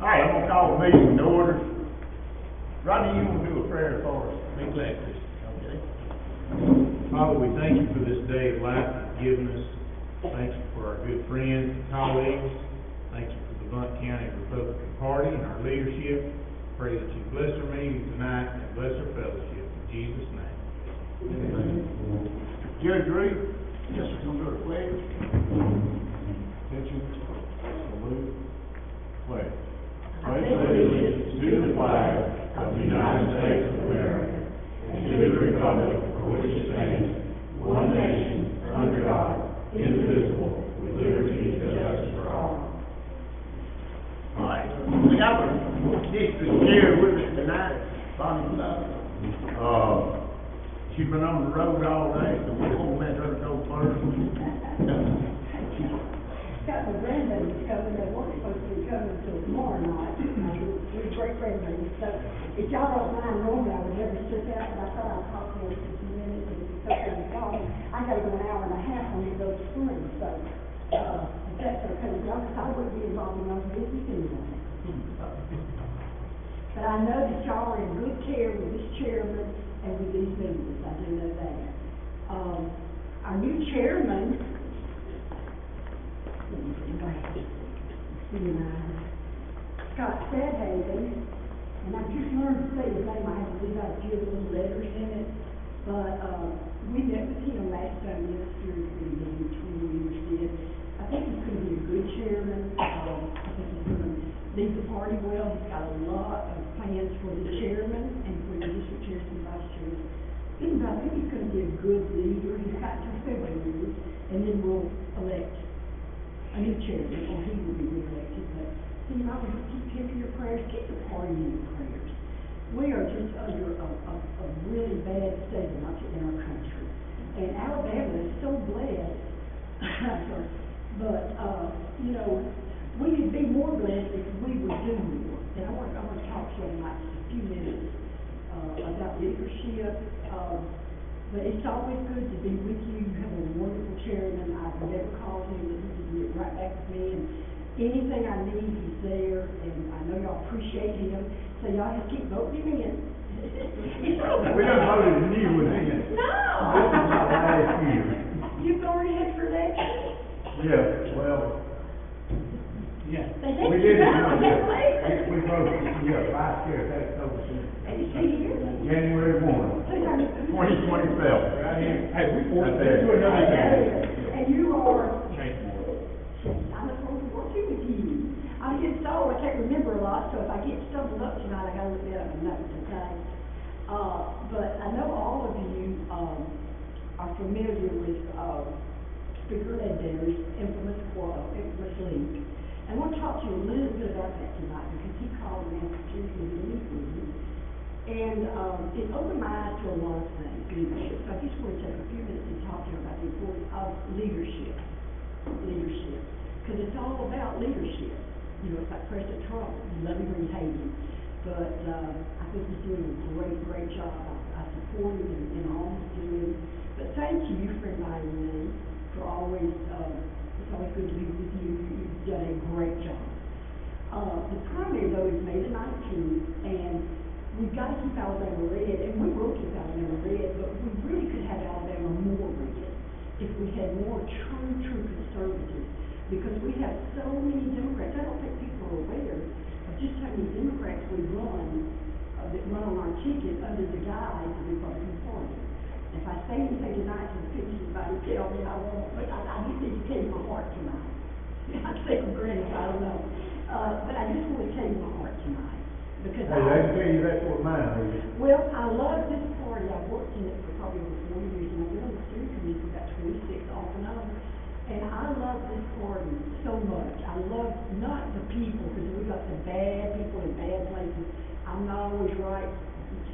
right, I'm gonna call the meeting to order. Rodney, you wanna do a prayer for us? Be glad, Chris. Okay. Father, we thank you for this day of life you've given us. Thank you for our good friends and colleagues. Thank you for the Blount County Republican Party and our leadership. Pray that you bless our meeting tonight and bless our fellowship. In Jesus' name. Amen. Judge Reed? Yes, sir. Gonna do a pledge? Attention, salute, pledge. I pledge allegiance to the flag of the United States of America and to the republic for which it stands, one nation, under God, indivisible, with liberty and justice for all. All right, we got our district chair with us tonight, Bonnie Blount. She's been on the road all day, so we won't let her go first. Got my grandbabies coming, they weren't supposed to be coming until tomorrow night. We're great grandbabies, so if y'all don't mind, normally I would never sit out, but I thought I'd talk to you for a few minutes, and if it's okay with y'all, I gotta go an hour and a half on to go to school, so, if that's okay with y'all, because I wouldn't be involved in those business anyway. But I know that y'all are in good care with this chairman and with these members, I do know that. Our new chairman, Scott Stadhaven, and I just learned to say his name. I had to leave out a few little letters in it, but we met with him last time yesterday, between years did. I think he's going to be a good chairman. I think he's going to lead the party well. He's got a lot of plans for the chairman and for the district chairs and vice chairs. And I think he's going to be a good leader. He's got to several years, and then we'll elect a new chairman, or he will be re-elected. But you know, keep him in your prayers, keep the party in your prayers. We are just under a really bad state of market in our country, and Alabama is so blessed. But you know, we could be more blessed if we would do more. And I want to talk to you in like just a few minutes about leadership. But it's always good to be with you. You have a wonderful chairman. I've never called him, but he can get right back with me. And anything I need, he's there. And I know y'all appreciate him. So y'all just keep voting him in. We done voted a new one in. No! This is my last year. You've already had for election? Yeah, well, Yeah. we did it, we voted, yeah, vice chair, that's over And is he here? January 1, 2027. Right here. Hey, we forced Right there. to another thing. And you are, Change more. I look forward to working with you. I'm getting so old, I can't remember a lot, so if I get stumbled up tonight, I gotta look that up and notes, okay? But I know all of you, are familiar with, Speaker Ledbetter's infamous quote, infamous leak. And I want to talk to you a little bit about that tonight, because he called me after Tuesday to meet with me. And, it opened my eyes to a lot of things, leadership. So I just want to take a few minutes to talk to you about the importance of leadership. Leadership. Because it's all about leadership. You know, it's like President Trump. You love him or you hate him. But, I think he's doing a great job. I support him in all he's doing. But thank you for inviting me, for always, it's always good to be with you. You've done a great job. The primary, though, is May the 19th, and we've got to keep Alabama red, and we will keep Alabama red, but we really could have Alabama more red if we had more true conservatives, because we have so many Democrats. I don't think people are aware of just how many Democrats we run, that run on our ticket under the guise of the Republican Party. If I say anything tonight to offend anybody, tell me I won't, but I just need to tell you my heart tonight. I take for granted, I don't know. But I just want to tell you my heart tonight. Because Hey, I can tell you that's what mine is. well, I love this party. I've worked in it for probably over 40 years, and I've been on the steering committee for about 26 off and on. And I love this party so much. I love not the people, because we got the bad people in bad places. I'm not always right,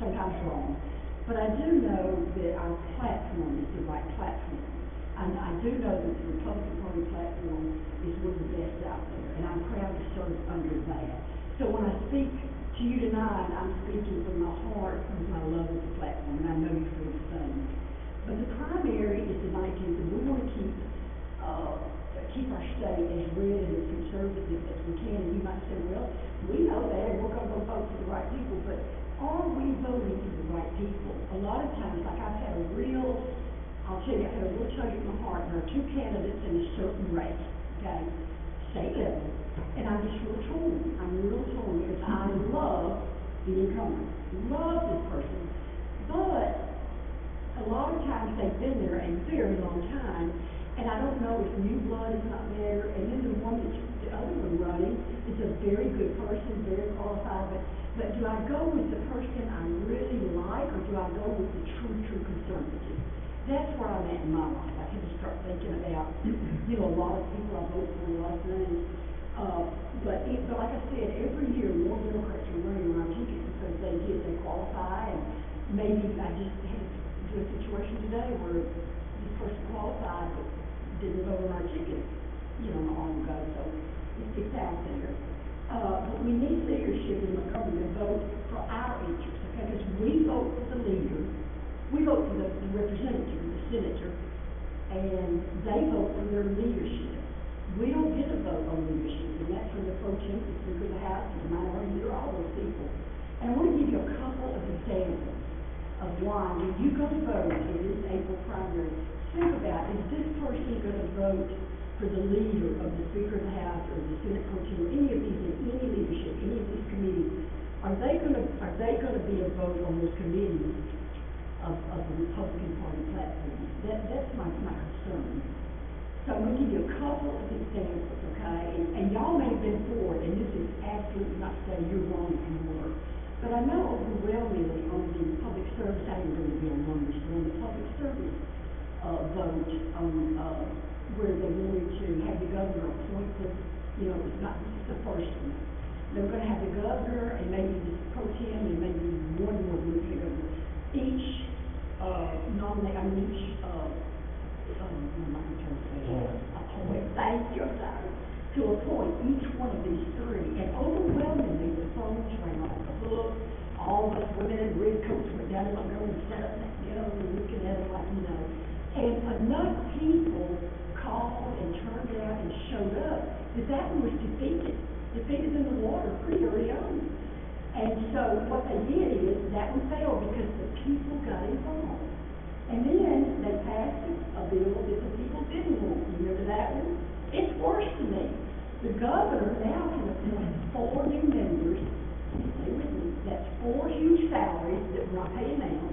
sometimes wrong. But I do know that our platform is the right platform. And I do know that the Republican Party platform is one of the best out there, and I'm proud to serve under that. So when I speak to you tonight, I'm speaking from my heart, with my love of the platform, and I know you feel the same. But the primary is the 19th, and we want to keep our state as red and as conservative as we can. And you might say, well, we voting for the right people. A lot of times, like I've had a real, I'll tell you, I had a real tug in my heart. There are two candidates in a certain race, okay, state level, and I'm just real torn. I'm real torn because I love the incumbent, love this person, but a lot of times they've been there a very long time, and I don't know if new blood is not there. And then the one that's the other one running is a very good person, very qualified, but do I go with the person I really like, or do I go with the true conservative? That's where I'm at in my life. I can start thinking about, a lot of people I vote for, a lot of things. But like I said, every year more Democrats are running on our ticket because they qualify, and maybe I just had a situation today where this person qualified but didn't vote on our ticket, not long ago, so it's out there. But we need leadership in the government to vote for our interests, okay? Because we vote for the leader, we vote for the representative, the senator, and they vote for their leadership. We don't get a vote on leadership, and that's from the pro temp, the Speaker of the House, the minority leader, all those people. And I want to give you a couple of examples of why, when you go to vote in this April primary, think about, is this person going to vote for the leader of the Speaker of the House or the Senate pro tem, or any of these, in any leadership, any of these committees? Are they going to be a vote on those committees of the Republican Party platform? That's my concern. So I'm going to give you a couple of examples, okay? And y'all may have been for it, and this is absolutely not to say you're wrong if you were. But I know overwhelmingly on the public service, I ain't going to be on numbers, but on the public service vote on where they wanted to have the governor appointed, it's not just the first one. They were going to have the governor and maybe the pro tem and maybe one more group of governors. Each to appoint each one of these three, and overwhelmingly the phones rang off the hook. All of us women in red coats went down to Montgomery and sat up and looking at them like, and enough people called and turned out and showed up that one was defeated in the water pretty early on. And so what they did is that one failed because the people got involved. And then they passed a bill that the people didn't want. You remember that one? It's worse than me. The governor now can appoint 4 new members. Stay with me. That's 4 huge salaries that we're not paying now.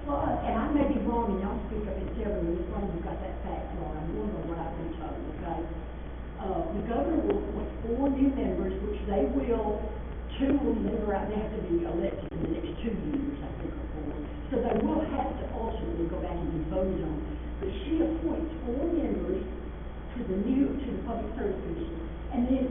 Plus, and I may be wrong, and y'all speak up and tell me which one you've got that fact wrong. I'm going to what I've been told, okay? The governor will appoint 4 new members, which they will. 2 will never out. They have to be elected in the next 2 years, I think, or 4. So they will have to ultimately go back and be voted on. But she appoints 4 members to the Public Service Commission. And then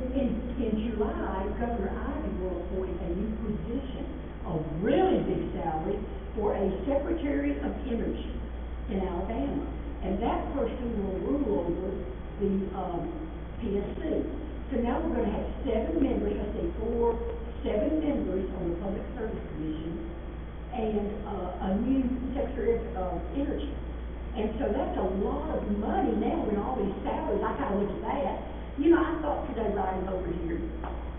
in July, Governor Ivey will appoint a new position, a really big salary, for a Secretary of Energy in Alabama. And that person will rule over the PSC. So now we're going to have 7 members, 7 members on the Public Service Commission, and a new Secretary of Energy. And so that's a lot of money now in all these salaries. I kind of look at that. I thought today riding over here,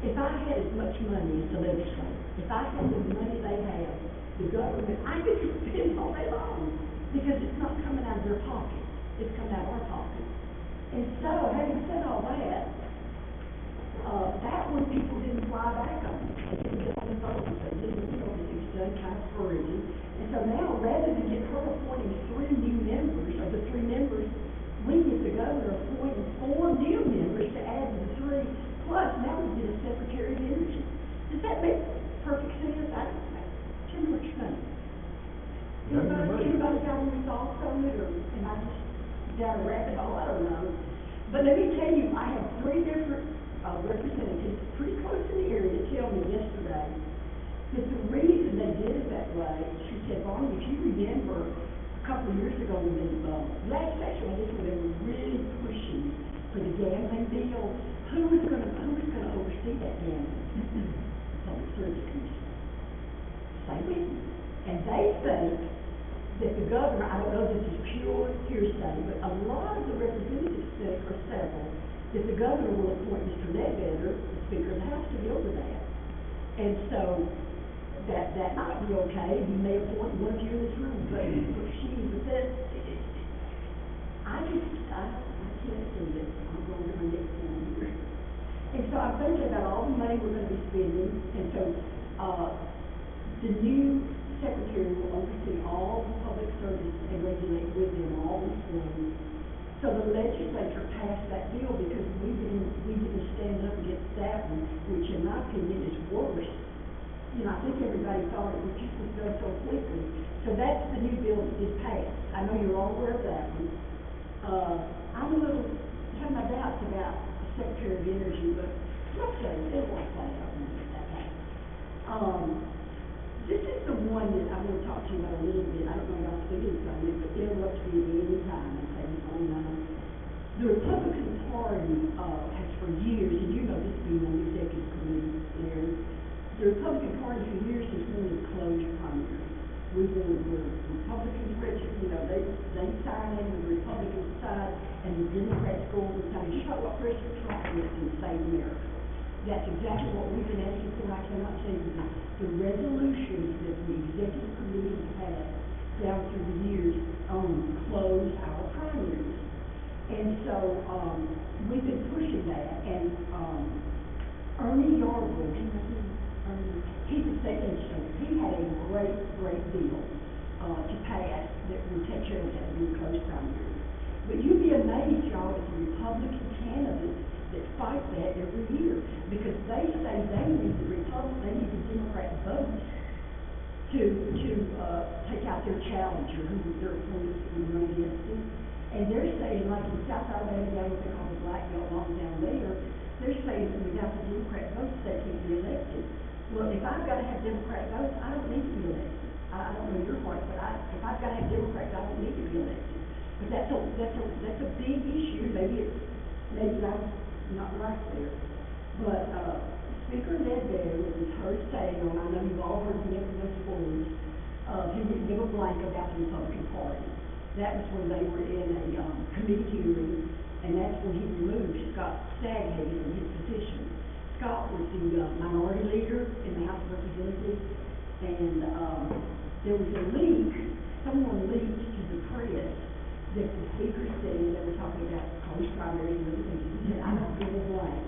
if I had as much money as the legislature, if I had the money they have, the government, I could spend all day long because it's not coming out of their pocket. It's coming out of our pocket. And so, having said all that, that one people didn't fly back on. They didn't get on the phone. They didn't, because it was done kind of free. And so now, rather than get her appointing 3 new members, or the 3 members, we get the governor appointing 4 new members to add to the 3. Plus, now we get a Secretary of Energy. Does that make perfect sense? I don't know. Tell me what you think. Anybody got any thoughts on it, or am I just down a rabbit hole? I don't know. But let me tell you, I have 3 different representatives pretty close in the area to tell me yesterday that the reason they did it that way, she said, Bonnie, if you remember a couple of years ago when the last session, I guess, when they were really pushing for the gambling bill, who was going to oversee that gambling? The Public Service Commission. Stay with me. And they think that the governor, I don't know if this is pure hearsay, but a lot of the representatives think, or several, that the governor will appoint Mr. Ledbetter, the Speaker of the House, to be over that. And so that might be okay, you may appoint one of you in this room, but that, I can't see that, I'm going to my next one here. And so I'm thinking about all the money we're gonna be spending, and so, the new secretary will oversee all the public service and regulate with them all these things. So the legislature passed that bill because we didn't stand up against that one, which in my opinion is worse. You know, I think everybody thought it was just was done so quickly. So that's the new bill that did pass. I know you're all aware of that one. I'm a little, have my doubts about the Secretary of Energy, but let's say it won't play out that way. This is the one that I want to talk to you about a little bit. I don't know y'all's feelings on it, but interrupt me at any time and say something on it. The Republican Party has for years, and you know this being on the executive committee, Larry, the Republican Party for years has wanted to close primaries. We wanted the Republicans register, you know, they sign in with the Republican side, and the Democrats go over the side. You talk about President Trump wants to save America. That's exactly what we've been asking for. I cannot tell you the resolutions that the executive committee has passed down through the years on close our primaries. And so, we've been pushing that, and, Ernie Yarwood, he's a state legislator. He had a great bill, to pass that would take care of that in close primaries. But you'd be amazed, y'all, at the Republican candidates that fight that every year, because they say they need the Democrat votes to take out their challenger, who their opponents would run against them. And they're saying, like in South Alabama, down what they call the Black Belt along down there, they're saying that without the Democrat votes, they can't be elected. Well, if I've got to have Democrat votes, I don't need to be elected. I don't know your part, but if I've got to have Democrats, I don't need to be elected. But that's a big issue. Maybe I'm not right there. But Speaker Ledbetter was heard saying, and I know you've all heard the infamous words, he didn't give a blank about the Republican Party. That was when they were in a committee hearing, and that's when he removed Scott Staghead from his position. Scott was the minority leader in the House of Representatives, and there was a leak, someone leaked to the press that the speaker said, they were talking about closed primaries and other things, he said, I don't give a blank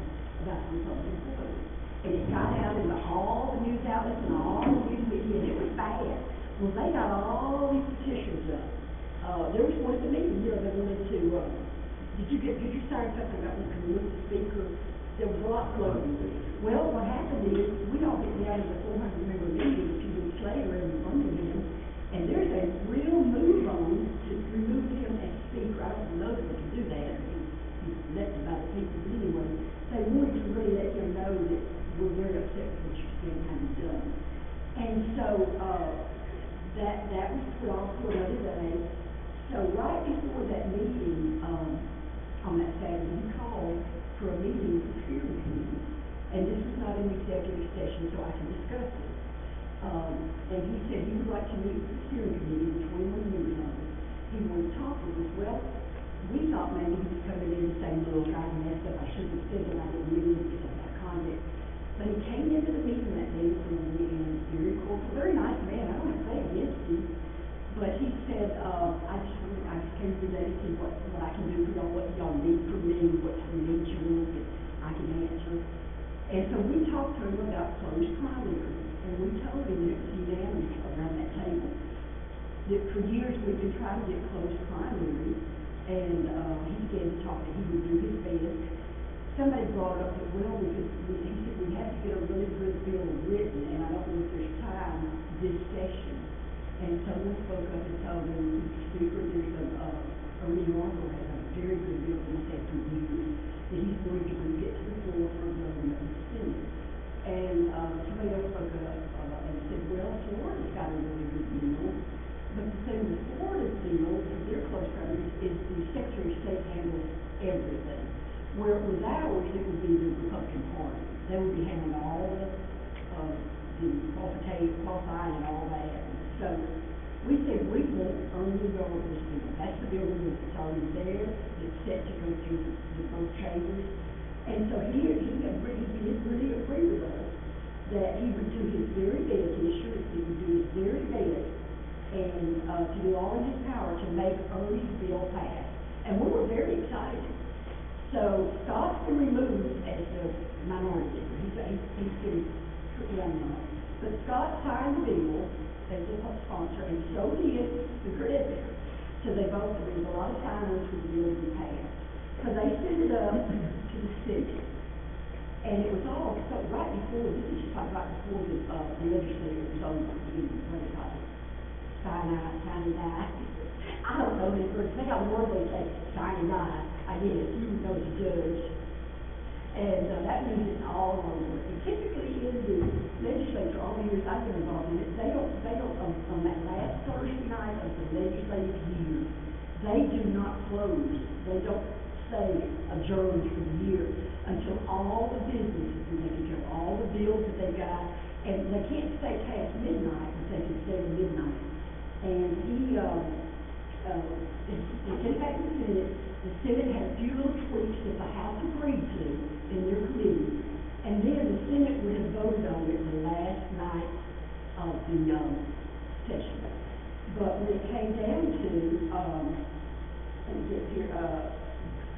about the Republican Party. And it got out into all the news outlets and all the news media, and it was bad. Well, they got all these petitions up. There was one at the meeting, you know, they wanted to, did you sign something about wanting to remove the speaker? There was a lot floating. Well, what happened is, we all get down to the 400-member meeting a few weeks later in Birmingham, and there's a real move on to remove him as speaker. I don't know that they can do that. He's elected by the people, but anyway, they wanted to really let him know that we're very upset with what you're saying, having done. And so, that was put off for another day. So right before that meeting, on that Saturday, he called for a meeting with the steering committee. And this was not an executive session, so I can discuss it. And he said he would like to meet with the steering committee, the 21 members of it. He wanted to talk with us. Well, we thought maybe he was coming in to say, look, I messed up, I shouldn't have said that, I didn't mean it, because of that conduct. But he came into the meeting that day from me, and very cordial, very nice man, I don't have to say against him. But he said, I just came today to see what I can do for y'all, what y'all need from me, what needs you want that I can answer. And so we talked to him about closed primaries, and we told him that it was unanimous around that table, that for years we've been trying to get closed primaries, and he said that he would do his best. Somebody brought up that, well, he said we have to get a really good bill written, and I don't know if there's time this session. And someone spoke up and told him, Speaker, there's Ernie Yarwood has a very good bill that he's had for years, that he's going to bring it to the floor for a vote in the Senate. And somebody else spoke up and said, well, Florida's got a really good bill, but the thing with Florida's bill, for their close primaries, is the Secretary of State handles everything. Where with ours, it would be the Republican Party. They would be handling all the qualifying and all that. So we said we want Ernie Yarwood's bill. That's the bill that's already there. It's set to go through the both chambers. And so he did really agree with us that he would do his very best, he assured us he would do his very best, and, to do all in his power to make Ernie's bill pass. And we were very excited. So Scott's been removed as the minority leader. He's been put down now. But Scott signed the bill as a sponsor, and so did the Griffin. So they both, there was a lot of signers for the bill to be passed. So they sent it up to the Senate. And it was all, so right before, this is just like right before the legislature was over, what it's called, signing night. I don't know these words, they got more they say, signing night, I guess, you would know the judge. And that means it's all over. And typically in the legislature, all the years I've been involved in it, they don't, on that last Thursday night of the legislative year, they do not close, they don't say adjourned for the year until all the business is taken care of, all the bills that they got, and they can't stay past midnight, but they can stay to midnight. And he sent it back to the Senate. The Senate had a few little tweaks that the House agreed to in their committee, and then the Senate would have voted on it the last night of the session. But when it came down to, let me get here,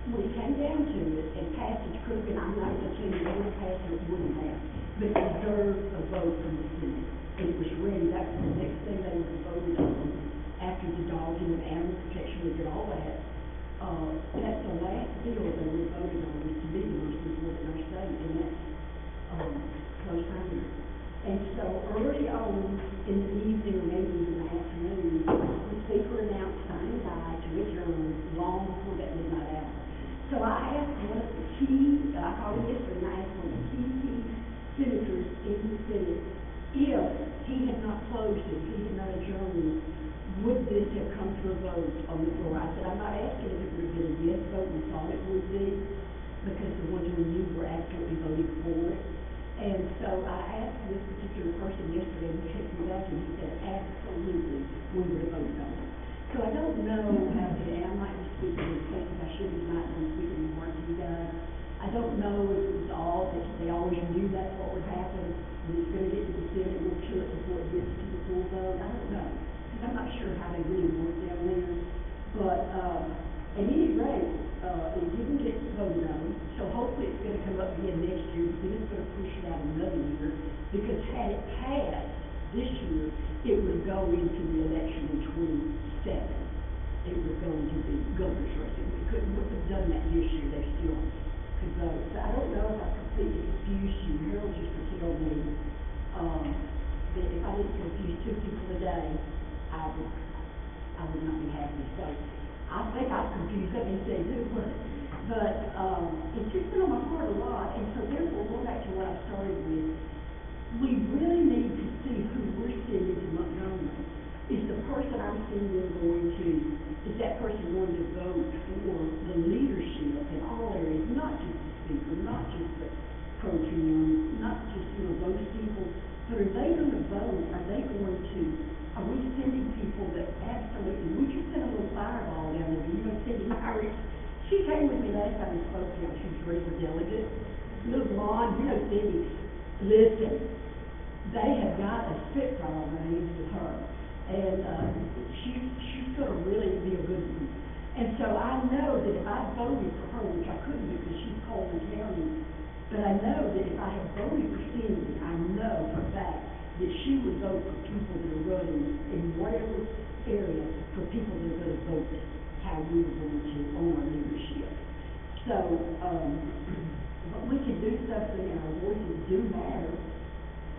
when it came down to it, and passage could have been, I'm not going to tell you what passage it wouldn't have, but it deserved a vote from the Senate. And it was ready, that was the next thing they would have voted on after the dogging and animal protection, we did all that. That's the last bill they would have voted on, was to be the most important in our state, and that's close primary. And so early on in the evening, or maybe in the afternoon, the speaker announced signing aye to adjourn long before that midnight hour. So I asked one of the key, I called him yesterday, and I asked one of the key senators in the Senate, if he had not closed it, if he had not adjourned, would this have come to a vote on the floor? I said, I'm not asking if it would have been a yes vote, we thought it would be, because the ones we knew were absolutely voting for it. And so I asked this particular person yesterday, and he checked me back, and he said, absolutely, we would have voted on it. So I don't know how to, and I might be speaking in places I shouldn't, might be speaking in heart to you guys. I don't know if it was all, that they always knew that's what would happen, and it's going to get to the Senate, and we'll chill it before it gets to the full vote. I don't know, because I'm not sure how they really work down there. But at any rate, it didn't get voted on, so hopefully it's going to come up again next year, but then it's going to push it out another year, because had it passed this year, it would go into the election in 27. It would go into the governor's race. We couldn't have done that this year. They still could vote. So I don't know if I completely confused you. Harold used to tell me that if I didn't confuse two people a day, I would not be happy. So I think I've confused them instead too. But it's just been on my heart a lot, and so therefore, going back to what I started with, we really need to see who we're sending to Montgomery. Is the person I'm sending going to, is that person going to vote for the leadership in all areas, not just the speaker, not just the pro-tem, not just, those people, but are they going to vote? Are they going to, are we sending people that absolutely, we just sent a little fireball down there, Cindy Myrick, she came with me last time we spoke to her, she was ready for delegate, little blonde, Cindy, listen, they have got a spitfire on their hands with her. And she's going to really be a good one. And so I know that if I voted for her, which I couldn't because she's Coleman County, but I know that if I had voted for Cindy, I know for a fact that she would vote for people that are running in whatever area, for people that are going to vote how we were going to on our leadership. So, but we can do something, and our voices do matter.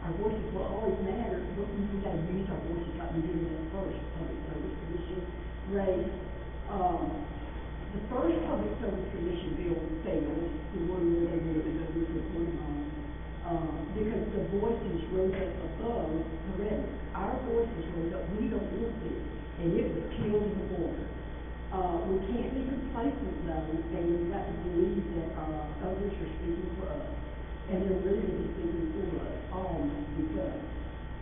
Our voices will always matter, but we got to use our voices like we did in that first Public Service Commission race. The first Public Service Commission bill failed, the one where they wanted to go with the one because the voices rose up above the rhetoric. Our voices rose up, we don't want this, and it was killed in the border. We can't be complacent though, and we've got to believe that others are speaking for us. And they're really to be speaking for us, all must be done.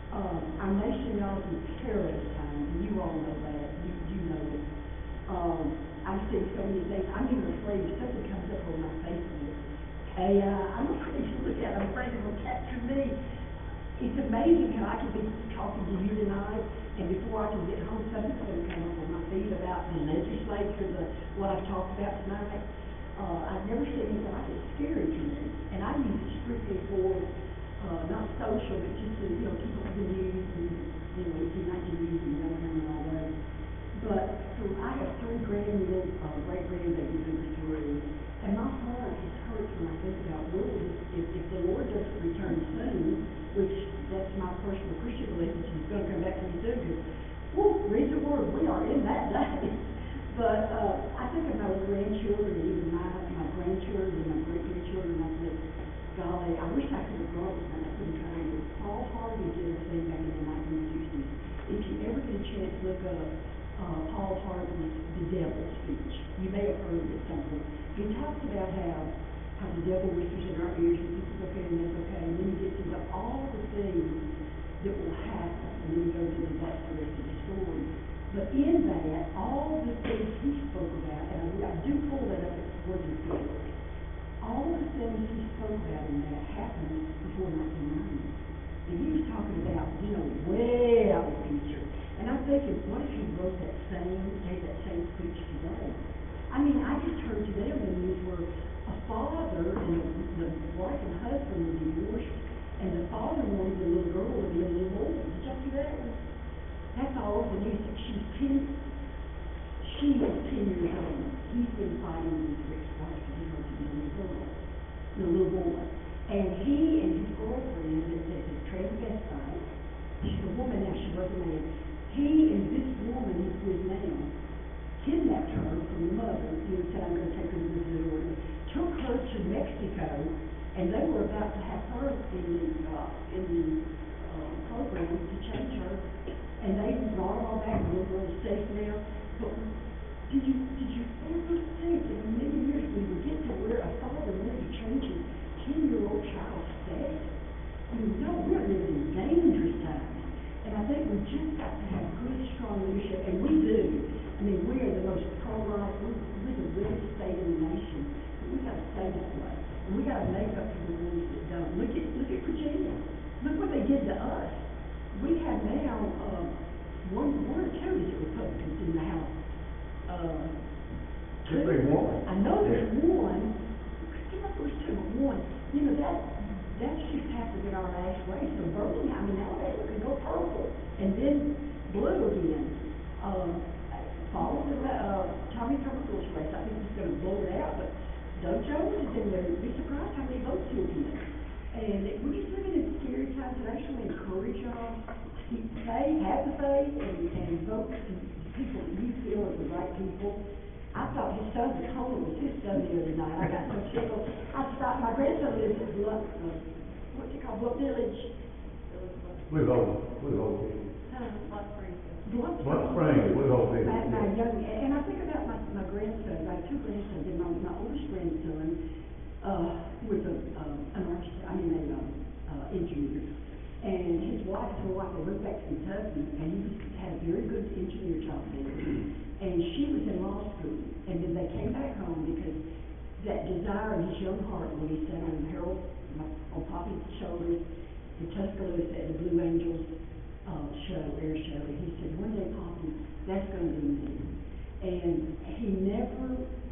Our nation, y'all, is in perilous times, and you all know that. You know it. I've seen so many things. I'm even afraid if something comes up on my Facebook, I'm afraid to look at it. I'm afraid it will capture me. It's amazing how I could be talking to you tonight, and before I can get home, something's gonna come up on my feed about the legislature, what I've talked about tonight. I've never seen anything like it. It's scary to me, and I use it strictly for, not social, but just to, keep up with the news and, if you like the news and and all that. But, so I have 3 great-grandbaby number 3, and my heart just hurts when I think about, if the Lord doesn't return soon, which that's my personal Christian belief, that He's gonna come back pretty soon, because, read the Word, we are in that day. But, I think of my little grandchildren, and even my grandchildren and my great-grandchildren, and I think, golly, I wish I could have brought it, and I couldn't find it. Paul Harvey did a thing back in the 1960s. If you ever get a chance, look up, Paul Harvey's The Devil speech. You may have heard it somewhere. He talks about how the devil whispers in our ears, and this is okay, and that's okay, and then he gets into all the things that will happen, and then he goes into that's the rest of the story. But in that, all the things he spoke about, and I do pull that up towards his book, all the things he spoke about in that happened before 1990. And he was talking about, way out in the future. And I'm thinking, what if he wrote gave that same speech today? I mean, I just heard today on the news where a father and the wife and husband were divorced, and the father wanted the little girl to be a little boy. Did y'all see that one? That's all over the news. She was 10 years old. He's been fighting with his ex-wife to get her to be a little boy. And he and his girlfriend, that's a transvestite, she's a woman now, she was a man. He and this woman he's with now kidnapped her from the mother, said, I'm going to take her to Brazil, took her to Mexico, and they were about to have her in the program to change her, and they brought her all back, and the little girl's safe now. But did you ever think in a million years we would get to where a father wanted to change his 10-year-old child's sex? I mean, no, we're living in dangerous times. And I think we've just got to have good, strong leadership, and we do. I mean, we are the most pro-life, we're the reddest state in the nation, but we got to stay that way. And we got to make up for the ones that don't. Look at Virginia. Look what they did to us. We have now, one or two is Republicans in the House. Should be one. I know there's one. I can't remember there's two, but one. That's just happened in our last race. So Birmingham, Alabama can go purple and then blue again. Follow Tommy Tuberville's race. I think he's going to blow it out, but Doug Jones is in there. You'd be surprised how many votes he'll get. And we're just living in scary times, and I just want to encourage y'all to keep faith, have the faith, and vote for people that you feel are the right people. I thought his son's atonement was his son the other night. I got so tickled. I stopped. My grandson lives in Blount, what's it called, Blount Village. We vote. Blount Springs, we vote. And I think about my grandsons. I have 2 grandsons, and my oldest grandson was an architect. Engineer. And his wife, they moved back to Kentucky, and he had a very good engineer job there. And she was in law school, and then they came back home because that desire in his young heart, when he sat on on Poppy's shoulders in Tuscaloosa at the Blue Angels air show, and he said, one day, Poppy, that's going to be me. And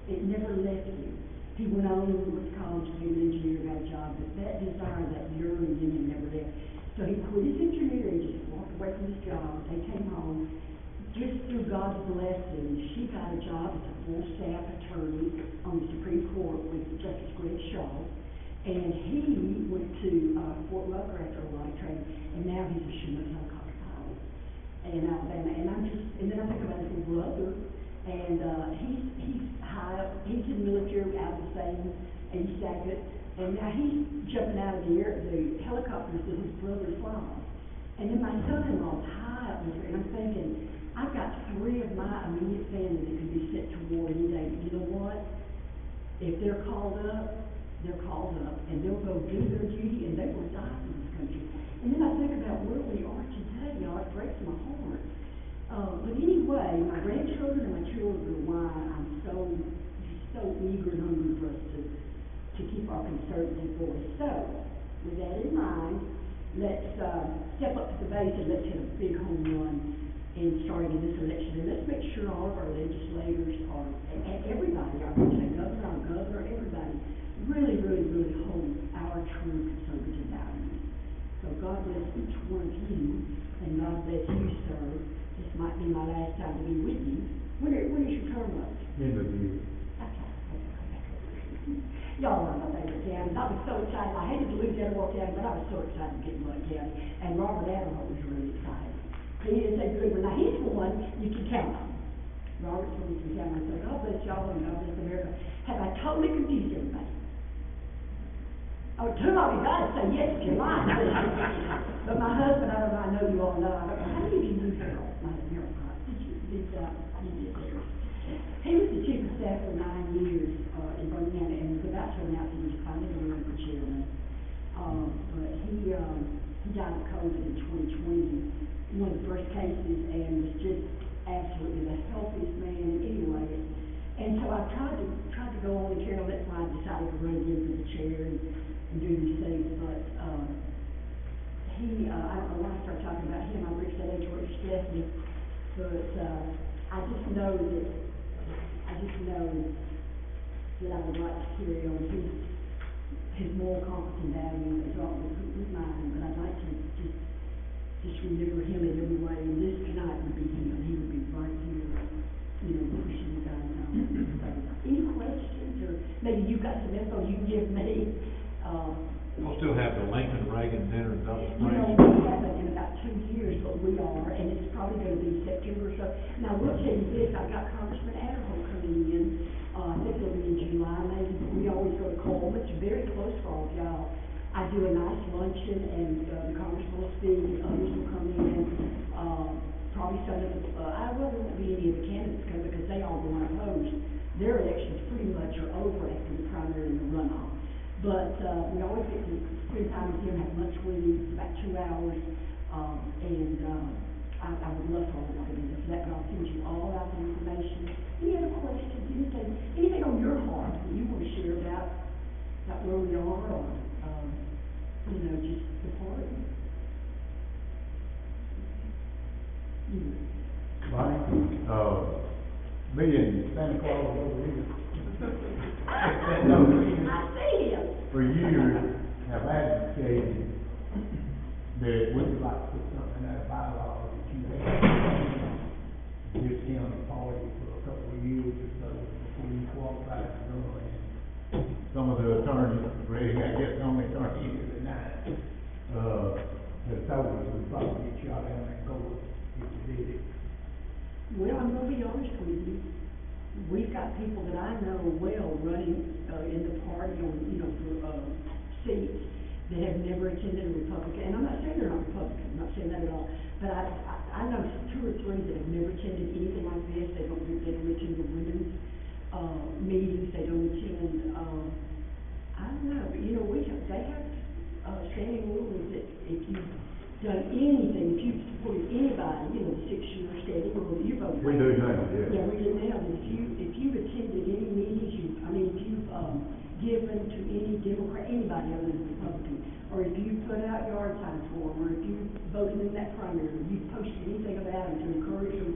it never left him. He went on and went to college to be an engineer, got a job, but that desire, that yearning in him never left. So he quit his engineering, just walked away from his job. They came home. Just through God's blessing, she got a job as a full staff attorney on the Supreme Court with Justice Greg Shaw. And he went to Fort Rucker after a lot of training, and now he's a Chinook helicopter pilot in Alabama. And then I think about his little brother, and he's high up, he's in the military out of the same East Saget, and now he's jumping out of the helicopters that his brother flies. And then my son-in-law's high up there, and I'm thinking, I've got 3 of my immediate family that could be sent to war any day. But you know what? If they're called up, and they'll go do their duty, and they will die for this country. And then I think about where we are today, y'all. It breaks my heart. But anyway, my grandchildren and my children are why I'm so eager and hungry for us to keep our conservative voice. So, with that in mind, let's, step up to the base and let's hit a big home run in starting in this election. And let's make sure all of our legislators are, and everybody, our governor, everybody, really, really, really hold our true conservative values. So God bless each one of you, and God bless you, sir. This might be my last time to be with you. When is your term up? End of the year. Y'all are my favorite counties. I was so excited. I hated to lose Edward County, but I was so excited to get Blount County. And Robert Adderholt was really excited. He is a good one. Now, he's one you can count on. Robert's one you can count on. So God bless y'all and God bless America. Have I totally confused everybody? Oh, two of you gotta say yes with your life. But my husband, I don't know, I know you all know. I don't know, how did you do Harold? Harold Price, did you did there? He was the chief of staff for 9 years, in Birmingham, and was about to announce he was finally going to run for chairman. But he died of COVID in 2020, one of the first cases, and was just absolutely the healthiest man anyway. And so I tried to go on and Carol, that's why I decided to run again for the chair and do these things. But I don't know why I started talking about him. I reached that age where it stressed me. But I just know that I would like to carry on his moral compass and values as well with mine. But I'd like to just remember him in every way. And this tonight would be him. He would be right here, pushing the guy down. Any questions, or maybe you've got some info you can give me? We'll still have the Lincoln Reagan dinner in Dulles Springs. We haven't in about 2 years, but we are, and it's probably going to be September or so. Now, we'll tell you this, I've got Congressman Adderholt coming in, I think it'll be in July maybe. We always go to Coleman, it's very close for all of y'all. I do a nice luncheon, and the congressman will speak, and others will come in. Probably some of the, I won't be any of the candidates come because they all go unopposed. Their elections pretty much are over after the primary and the runoff. But we always get to spend time with him, have lunch with him, it's about 2 hours, and I would love for all of y'all to be there for that, but I'll send you all out the information. Any other questions, anything on your heart that you want to share about where we are, or, just the party? Bonnie, me and Santa Claus over here. I see him. For years have advocated that we would like to put something in our bylaws that you have discount the party for a couple of years or so before you qualify to run. Some of the attorneys, Ray, I guess the only attorney here tonight, have told us we'd probably get y'all down there and go if you did it. Well, I'm gonna be honest with you. We've got people that I know well running in the party on, for seats that have never attended a Republican. And I'm not saying they're not Republican. I'm not saying that at all. But I know 2 or 3 that have never attended anything like this. They don't attend the women's meetings. They don't attend. I don't know. But they have standing rules that if you've done anything, if you've supported anybody, the 6-year standing rule that you voted. We do now, yeah. Yeah, we do now. If you've attended any meetings, if you've given to any Democrat, anybody other than Republican, or if you put out yard signs for them, or if you voted in that primary, or you posted anything about them to encourage them,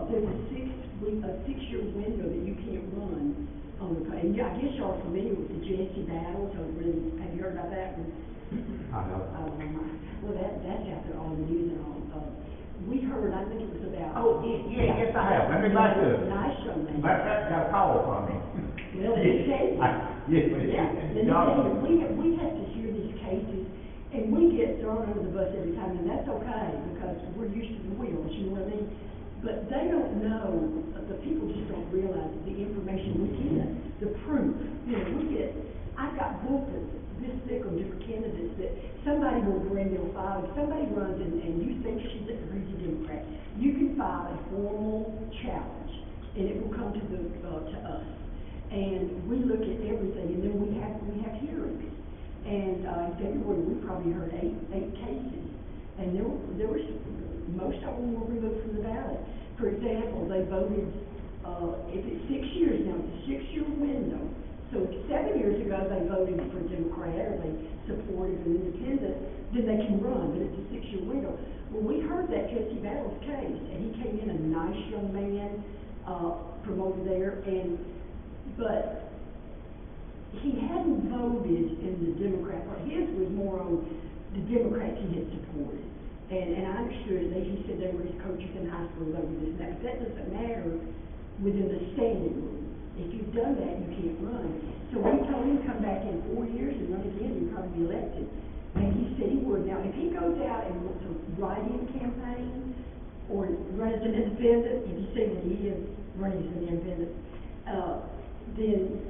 there's a 6-year window that you can't run on the. And I guess y'all are familiar with the Jesse battle. So really, have you heard about that one? I know. Well, that's out there on the news and all. We heard, I think it was about. Oh, yes, I have. Let me back up. Nice young man. Matter of fact, got a call from me. Well, it's case. Yes, Yeah, let me tell you, we have to hear these cases, and we get thrown under the bus every time, and that's okay, because we're used to the wheels, you know what I mean? But they don't know, the people just don't realize the information we get, the proof. I've got booklets this thick on different candidates that somebody will bring their file. If somebody runs and you think she's a crazy Democrat, you can file a formal challenge, and it will come to us. And we look at everything, and then we have hearings. And in February, we probably heard eight cases, and there was most of them were removed from the ballot. For example, they voted if it's 6 years now, it's a 6-year window. So if 7 years ago, they voted for Democrat, or they supported an independent, then they can run, but it's a 6-year window. Well, we heard that Jesse Battle's case, and he came in, a nice young man, from over there, but he hadn't voted in the Democrat part. His was more on the Democrats he had supported. And I understood it, he said they were his coaches in high school over this and that, but that doesn't matter within the standing room. If you've done that, you can't run. So we told him to come back in 4 years and run again, he'd probably be elected. And he said he would. Now, if he goes out and wants a write-in campaign, or run as an independent, if you see what he is running as an independent, then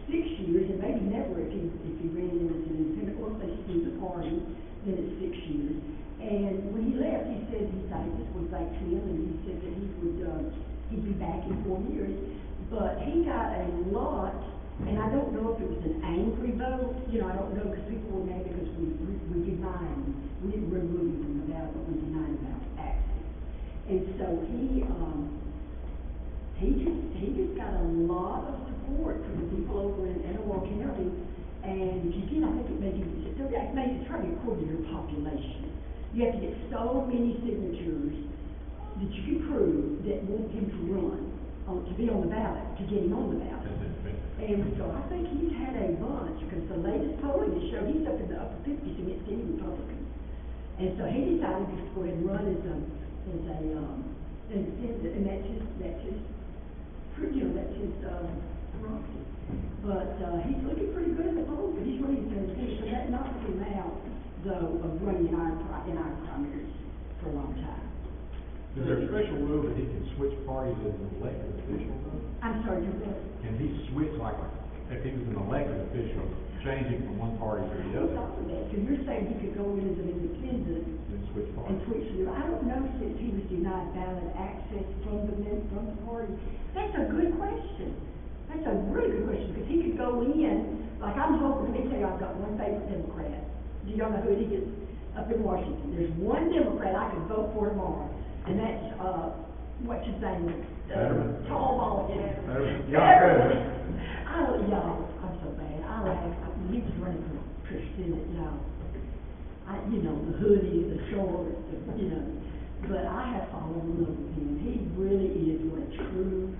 6 years, and maybe never if he ran in as an independent, or if they split the party, then it's 6 years. And when he left, he said he thanked us, we thanked him, and he said that he'd be back in 4 years. But he got a lot, and I don't know if it was an angry vote, I don't know, because people were mad because we denied him. We didn't remove him from the ballot, but we denied him access. And so he just got a lot of support from the people over in Etowah County, and if you get, I think it's probably according to your population. You have to get so many signatures that you can prove that want him to run, to be on the ballot, to get him on the ballot. And so I think he's had a bunch, because the latest polling has showed he's up in the upper 50s against any Republican. And so he decided just to go ahead and run as a independent, and that's his prerogative. But he's looking pretty good in the polls, but he's running as an independent, so that knocked him out, though, of running in our primaries for a long time. Is there a special rule that he can switch parties as an elected official? I'm sorry, you're right. Can he switch, like, if he was an elected official, changing from one party to the other? Stop with that, so you're saying he could go in as an independent Then switch and parties? switch to, I don't know since he was denied ballot access from the party. That's a good question. That's a really good question, because he could go in, like I'm hoping, let me tell you, I've got one favorite Democrat. Do y'all know who it is? Up in Washington. There's one Democrat I could vote for tomorrow, and that's, what's his name? Tall ball. Fetterman. Y'all, I'm so bad. I laugh. He was running for Senate, y'all. The hoodie, the shorts, but I have fallen in love with him. He really is what a true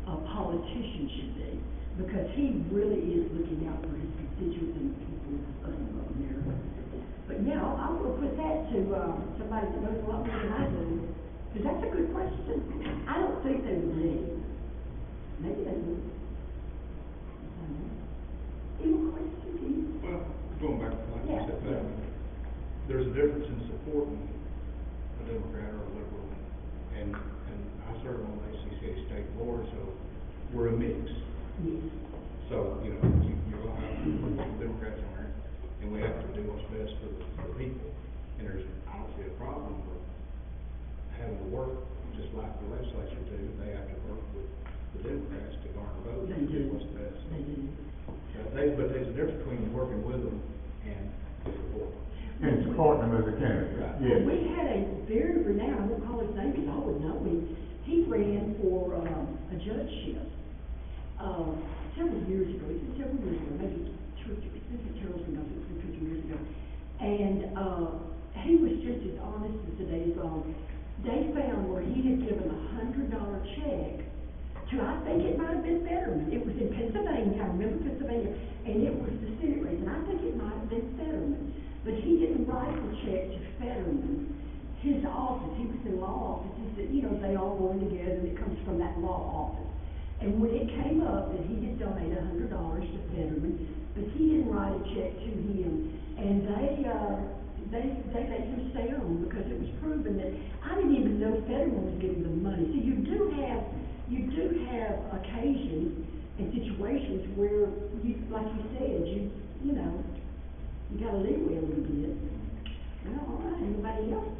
politician should be, because he really is looking out for his constituents and the people of America. But yeah, I'm going to put that to somebody that knows a lot more than I do, because that's a good question. I don't think they would leave. Maybe they would. Any more questions, Keith? Well, going back to what you Yeah, said, yeah. there's a difference in supporting a Democrat or a liberal, and I serve on the ACCA state board, so we're a mix. Yes. So, you're gonna have Democrats on there, and we have to do what's best for the people. And I don't see a problem with having to work, just like the legislature do, they have to work with the Democrats to garner votes and do what's best. They do. But there's a difference between working with them and support. And supporting him as a candidate. Right. Yes. We had a very renowned, I won't call his name because I would know him, he ran for a judgeship several years ago, maybe 2 or 3, Charles knows it was 2 years ago. And he was just as honest as the day is long. They found where he had given $100 check to, I think it might have been Fetterman. It was in Pennsylvania, I remember Pennsylvania, and it was the Senate race, and I think it might have been Fetterman. But he didn't write the check to Fetterman. His office, he was in law office, he said, they all go in together, and it comes from that law office. And when it came up that he had donated $100 to Fetterman, but he didn't write a check to him, and they let him stay on because it was proven that I didn't even know Fetterman was getting the money. So you do have occasions and situations where you, like you said, you gotta leeway a little bit. Well, all right, anybody else?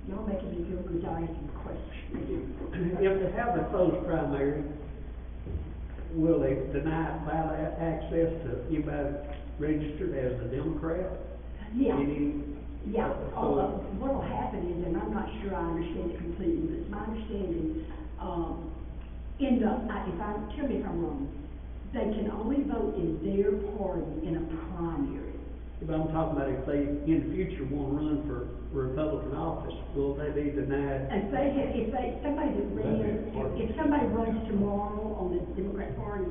Y'all making me feel good, y'all answering the question. If they have a closed primary, will they deny ballot access to anybody registered as a Democrat? Yeah. So, What'll happen is, and I'm not sure I understand it completely, but it's my understanding, tell me if I'm wrong, they can only vote in their party in a primary. But I'm talking about if they, in the future, wanna run for Republican office, will they be denied? Somebody that ran, if somebody runs tomorrow on the Democrat Party,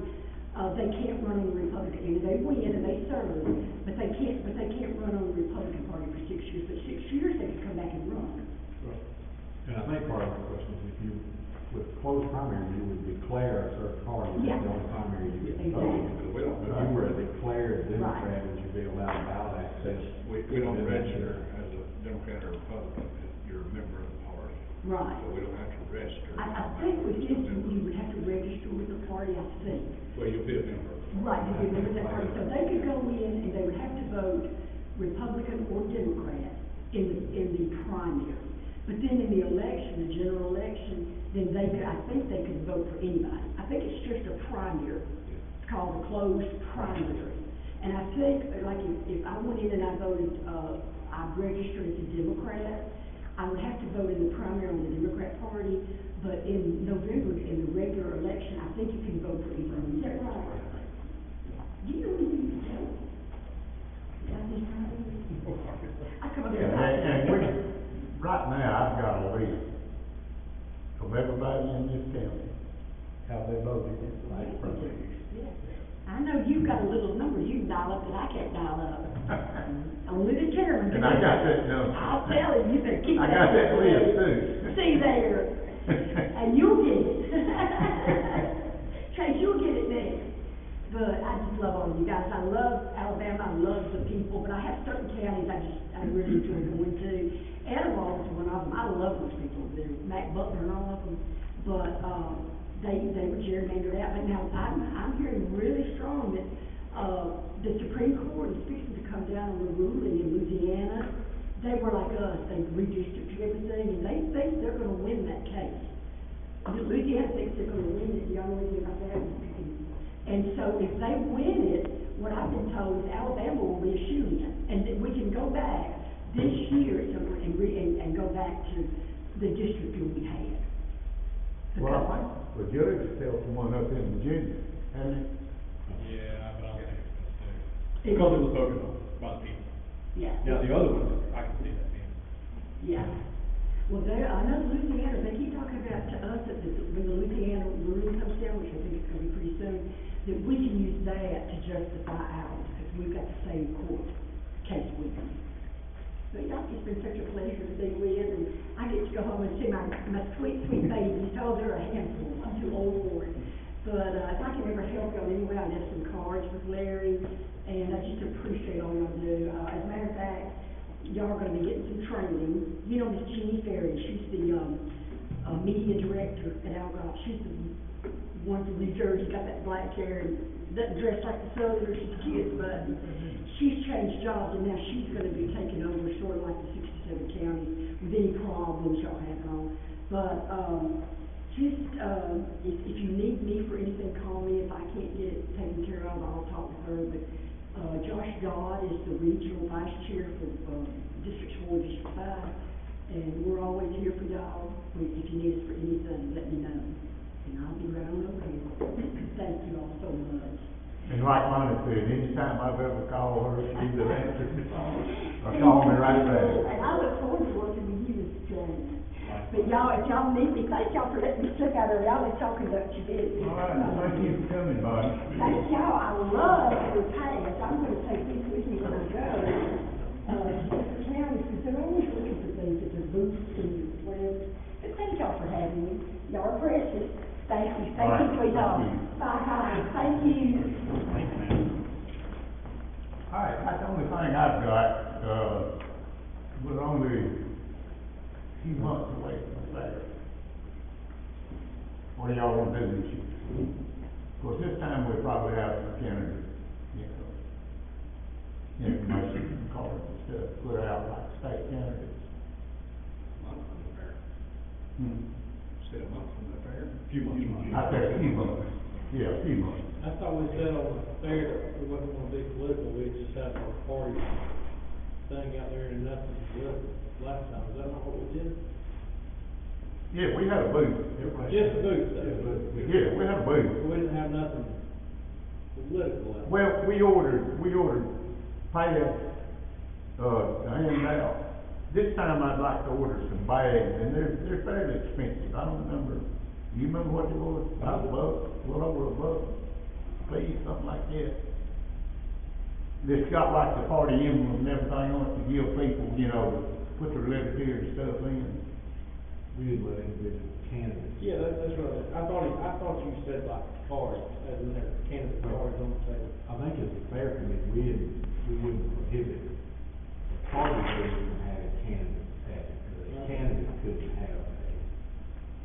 they can't run on the Republican, and they win and they serve, but they can't run on the Republican Party for 6 years, but 6 years they can come back and run. And I think part of the question is if you, with closed primary, you would declare a certain party, Yeah. that's the only primary you get to vote Exactly. in. We don't, If you were a declared Democrat, Right. would you be allowed ballot access? we don't register as a Democrat or Republican, you're a member of the party. Right. So we don't have to register. I think with this, you would have to register with the party, I think. Well, you'll be a member. Right, you'd be a member of that party, so they could go in and they would have to vote Republican or Democrat in the primary. But then in the election, the general election, then I think they could vote for anybody. I think it's just a primary. It's called a closed primary. And I think, like, if I went in and I voted, I registered as a Democrat, I would have to vote in the primary on the Democrat Party, but in November, in the regular election, I think you can vote for anyone. Is that right? Do you know anything to tell? I come up Yeah, and we, right now, I've got a list of everybody in this county, how they voted in the last primary. I know you've got a little number you can dial up that I can't dial up. Only the chairman can. And I got that number. I'll tell you, you better keep I that. got that list too. See there, and you'll get it. Chase, you'll get it next. But I just love all of you guys. I love Alabama, I love the people, but I have certain counties I really enjoy going to. Etowah is one of them. I love those people over there, Mac Butler and all of them. But, they were gerrymandered out, but now I'm hearing really strong that, the Supreme Court is fixing to come down on the ruling in Louisiana. They were like us, they redistricted everything, and they think they're gonna win that case. Louisiana thinks they're gonna win it, y'all know anything about that? And so if they win it, what I've been told is Alabama will be a shoo-in, and that we can go back this year and go back to the district that we had. Well, I think the judge tell someone up in Virginia, hasn't Yeah, but I think it's too. Because it was voted on by the people. Yeah. Now, the other ones, I can see that being. Yeah. Well, I know Louisiana, they keep talking about to us that when the Louisiana ruling comes down, which I think is gonna be pretty soon, that we can use that to justify ours, because we've got the same court case with them. But y'all, it's been such a pleasure to be with, and I get to go home and see my sweet, sweet babies. Oh, they're a handful. I'm too old for it. But, if I can ever help y'all in any way, I left some cards with Larry, and I just appreciate all y'all do. As a matter of fact, y'all are gonna be getting some training. You know Miss Jeannie Ferry, she's the, media director at Algot. She's the one from New Jersey, got that black hair and doesn't dress like the Southerners she kids, but she's changed jobs and now she's gonna be taking over sort of like the 67 counties with any problems y'all have and all. But, if you need me for anything, call me. If I can't get it taken care of, I'll talk with her. But, Josh Dodd is the regional vice chair for, District 4, District 5. And we're always here for y'all. If you need us for anything, let me know. And I'll be right on over here. Thank you all so much. And like Monty said, anytime I've ever called her, she either answers the phone or call me right back. And I look forward to working with you, Mr. James. But y'all, if y'all need me, thank y'all for letting me stick out early. I'll let y'all conduct your business. All right, thank you for coming, Bonnie. Thank y'all. I love your pads. I'm gonna take these with me when I go. Different counties, because they're always looking for things at their booths and whatever. But thank y'all for having me. Y'all are precious. Thank you, All right, sweetheart. thank you. Bye, thank you. Thank you, ma'am. All right, that's the only thing I've got, we're only a few months away from the fair. What do y'all want to do this year? Of course, this time we'll probably have some candidates, information cards and stuff, put out like state candidates. Month from the fair. Say a month from the fair. A few months from I said a few months, yeah, a few months. I thought we said on the fair that we wasn't gonna be political, we just had our party thing out there and nothing political last time, is that not what we did? Yeah, we had a booth. Just the booth though. Yeah, we had a booth. We didn't have nothing political. Well, we ordered pads, handout. This time I'd like to order some bags, and they're fairly expensive. I don't remember, you remember what they was? About $1, a little over $1, please, something like that. It's got like the party emblem and everything on it to give people, you know, put their letter here and stuff in. We didn't let individual candidates. Yeah, that's right. I thought you said like cards, as in their candidate cards on the table. I think as a fair committee, we wouldn't prohibit the party from having candidates at it, but a candidate couldn't have a.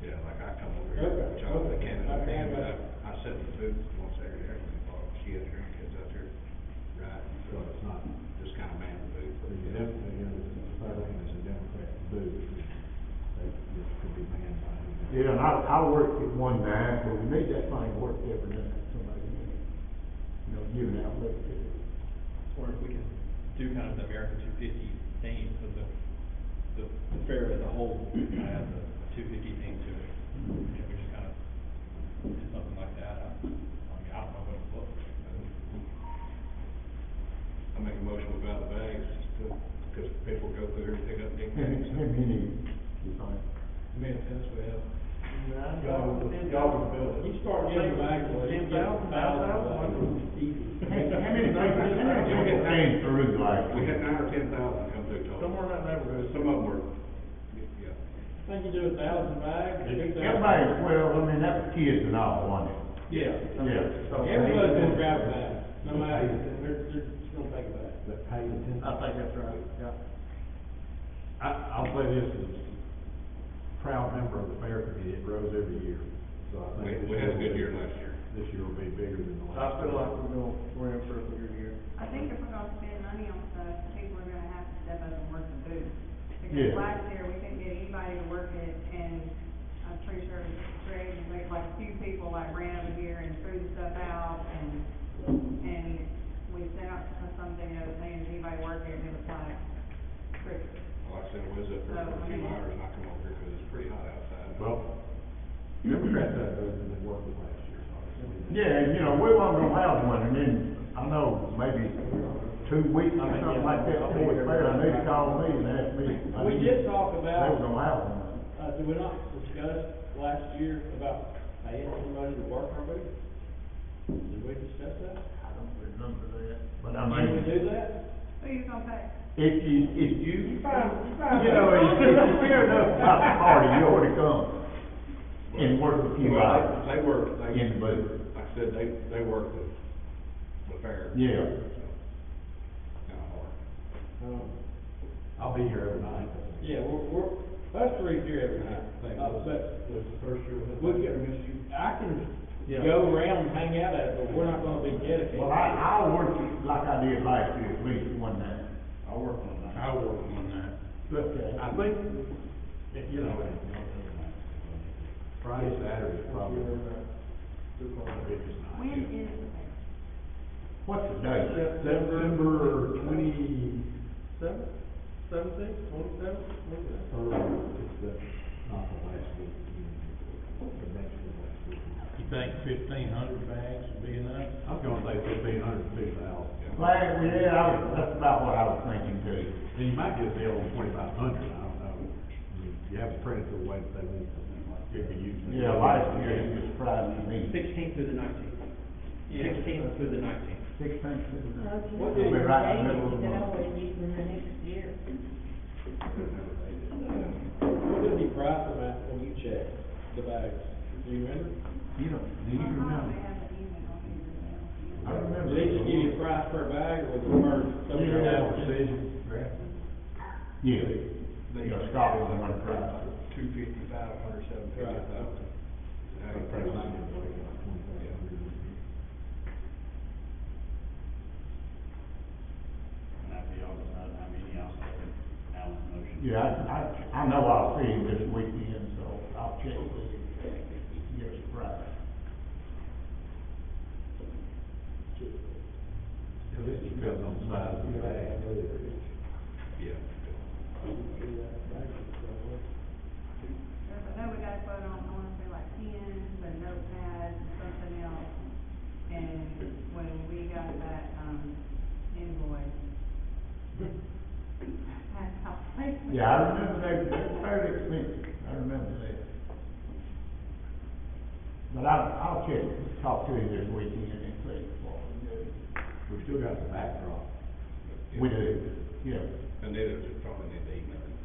Yeah, like I come over here, Okay, child with a okay. candidate, Okay, and okay. I sit in the booth once every day, she has her kids out there, right? So it's not, Just kind of man the booth. you definitely, you know, the Republican is a Democrat booth, they just could be manned by whoever. Yeah, and I worked at one time, but we need that thing worked every night, somebody, you know, giving out letters. Or if we can do kind of the American 250 theme, because the fair as a whole has a 250 theme to it. If we just kind of do something like that, I mean, I don't know what it looks like. I make a motion without the bags, because people go through there and pick up big How bags. many, you think? I mean, since we have, Y'all would build it. You start getting back to like 10,000, 10,000, easy. How many people came through like? we had 9,000 or 10,000 come through total. Somewhere in that neighborhood. Some of them were, yeah. I think you do 1,000 bags, 2,000. Everybody's, well, I mean, that was kids and all, wasn't it? Yeah. Yeah. Everybody's gonna grab a bag, no matter, they're just gonna take a bag. That pay the $10,000. I think that's right, yeah. I'll say this, as a proud member of the fair committee, it grows every year, so I think. We had a good year last year. This year will be bigger than the I last. feel like we're in for a good year. I think if we're gonna spend money on stuff, people are gonna have to step up and work the booth. Yeah. Because last year, we couldn't get anybody to work it, and I'm pretty sure Greg, like a few people like ran over here and threw the stuff out, and we sent out something, you know, saying, does anybody work here, and it was like, pretty. Like I said, I was up there for a few hours, and I come over here because it's pretty hot outside. Well, Democrats had those and they worked it last year, obviously. Yeah, and you know, we weren't gonna have one, and then, I know, maybe 2 weeks or something like that before the fair, they called me and asked me. We did talk They about, were gonna have one. did we not discuss last year about paying somebody to work our booth? Did we discuss that? I don't remember that, but I Can we mean, do that? Who you gonna pay? if you find- you know, if you care enough about the party, you ought to come and work a few Well, hours they work, they, in the booth. like I said, they work the fair. Yeah. So, kinda hard. I'll be here every night. Yeah, we're, us three here every night, but Was the first year with we can, I can go around and hang out at it, but we're not gonna be dedicated. Well, I'll work it like I did last year, at least one night. I'll work on that. I'll work on that. But I think, you know, Friday, Saturday is probably the biggest night. When is the fair? What's the date? September 27th, or it's the, not the last week, the next to the last week. You think 1,500 bags would be enough? I was gonna say 1,500 to 2,000. That's about what I was thinking too. And you might get a deal on 2,500, I don't know. I mean, you have to print it the way that they want, something like, you could use it. Yeah, last year it was Friday evening. 16th through the 19th. Yeah. 16th through the 19th. 16th. What We'll be did- right in the middle of the month. What What did he price them at when you checked the bags? Do you remember? Do you I remember? probably have an email here I remember. Did he just give you a price per bag or was it per? Yeah. Precision. Yeah. They Yeah, Scott was the one that price priced it. 250, 500, 750, Right. 1,000. Now you Pretty price much, it. like 2,500. And that'd be all, how many else Alan's motion? Yeah, I know I'll see him this weekend, so I'll check with him. Give us a price. Yeah, this depends on the size of the bag. Yeah. I know we got to put on, I wanna say like pens and notepads and something else. And when Yeah, I remember they're fairly expensive, I remember that. But I'll check, talk to him this weekend and see what we do. We still got the backdrop. We do, yeah. And then it's probably need to email it.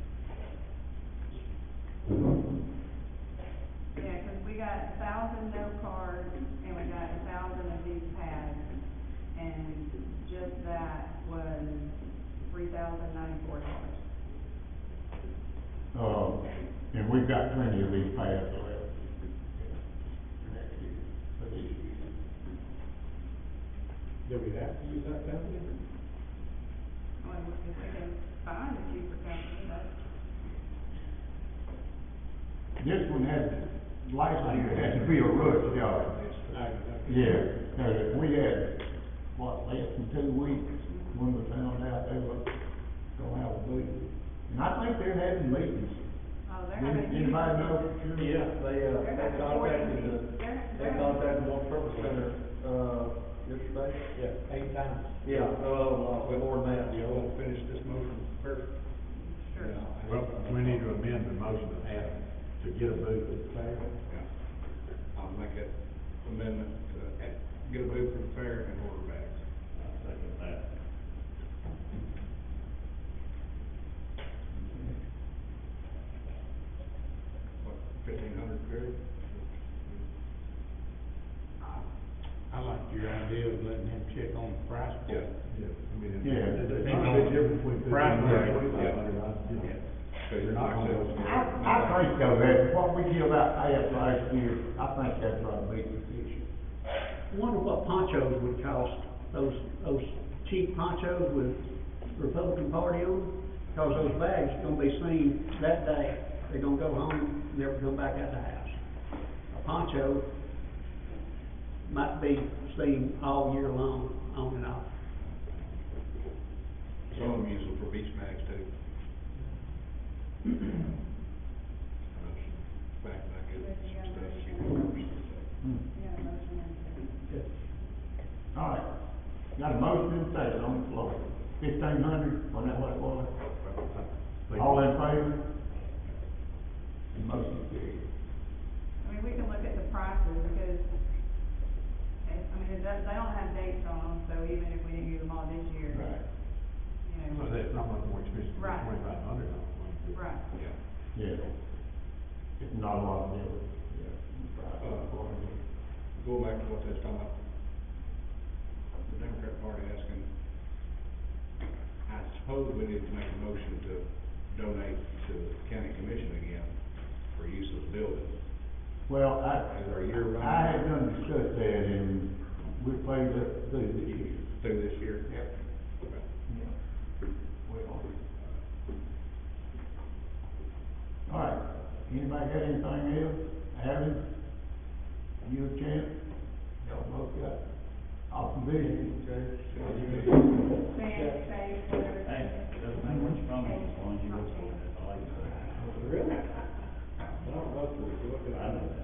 Yeah, 'cause we got 1,000 note cards, and we got 1,000 of these pads, and just that was $3,094. And we've got plenty of these pads left. Next year, for this year. Do we have to use that company? Well, if we can find a cheaper company, that's, This one last year had to be a rush job. Yeah, we had, less than 2 weeks when we found out they were gonna have a booth. And I think they're having meetings. oh, they're having. Anybody know? Yeah, they contacted Multi-Purpose Center, yesterday. Yeah, 8 times. Yeah, more than that, You want to finish this motion first? Sure. Well, we need to amend the motion to add, to get a booth at the fair. Yeah. I'll make that amendment to get a booth for the fair and order bags. I'll second that. What, 1,500, Gary? I like your idea of letting him check on the price. Yeah. Yeah, I mean, Yeah. there's not a big difference between Price $1,500 and break. $2,500. So You're not gonna go. I think so, that what we give out past last year, I think that's probably sufficient. I wonder what ponchos would cost, those cheap ponchos with Republican Party on them? Cause those bags gonna be seen that day, they're gonna go home, never come back out the house. A poncho might be seen all year long, on and off. Some of them use them for beach bags too. Back in some stuff, cucumbers. Yeah, motion and All right, got a motion and a second on the floor. 1,500, wasn't that what it was? All in favor? The motion carries. I mean, we can look at the prices, because, they don't have dates on them, so even if we didn't use them all this year, Right. you know. So that's not much more expensive than Right. $2,500. Right. Yeah. Yeah. It's not a lot of difference. Yeah. Going back to what they was talking about, the Democrat Party asking, I suppose we need to make a motion to donate to the county commission again for use of the building. Well, Is our year running? I had done discussed that, and we played up through this year. Through this year? Yep. Okay. Yeah. Well. All right, anybody got anything else? Alan, you a champ? Y'all both got awesome vision. Say, whatever. Hey, it doesn't matter which phone, as long as you look for it, that's all I can say. Really? I don't know, if we look at I know that.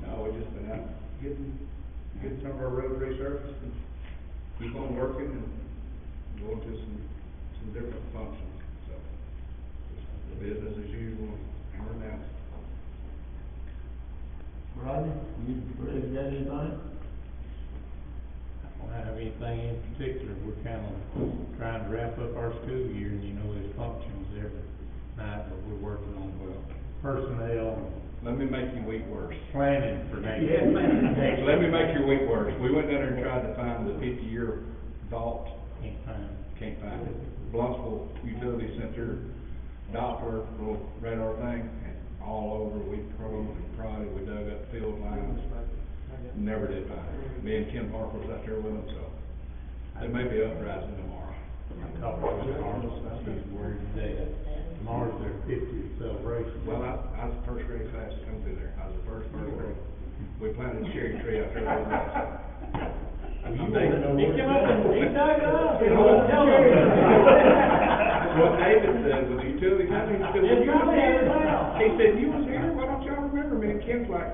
No, we've just been out getting some of our roads resurfaced and keep on working and going to some different functions, so. Just business as usual, hammering out. Rodney, you ready, got anything? I don't have anything in particular, we're kind of trying to wrap up our school year, and there's functions every night, but we're working on personnel, Let me make your week worse. planning for next Yeah, year. man. Let me make your week worse. We went down there and tried to find the 50-year vault, Can't find it. can't find it. Blount'sville Utilities sent their Doppler little radar thing, and all over, we probed and prodded, we dug up field lines, never did find it. Me and Ken Parker was out there with them, so they may be uprising tomorrow. I talked with Marshall, she's worried that tomorrow's their 50th celebration. Well, I was the first grade class to come through there. I was the first grade. We planted a cherry tree out there the other day, so. He came up and he dug it up, What David said with the utility company, he said, It's "You was probably here." his house. He said, "You was here, why don't y'all remember me?" And Ken's like,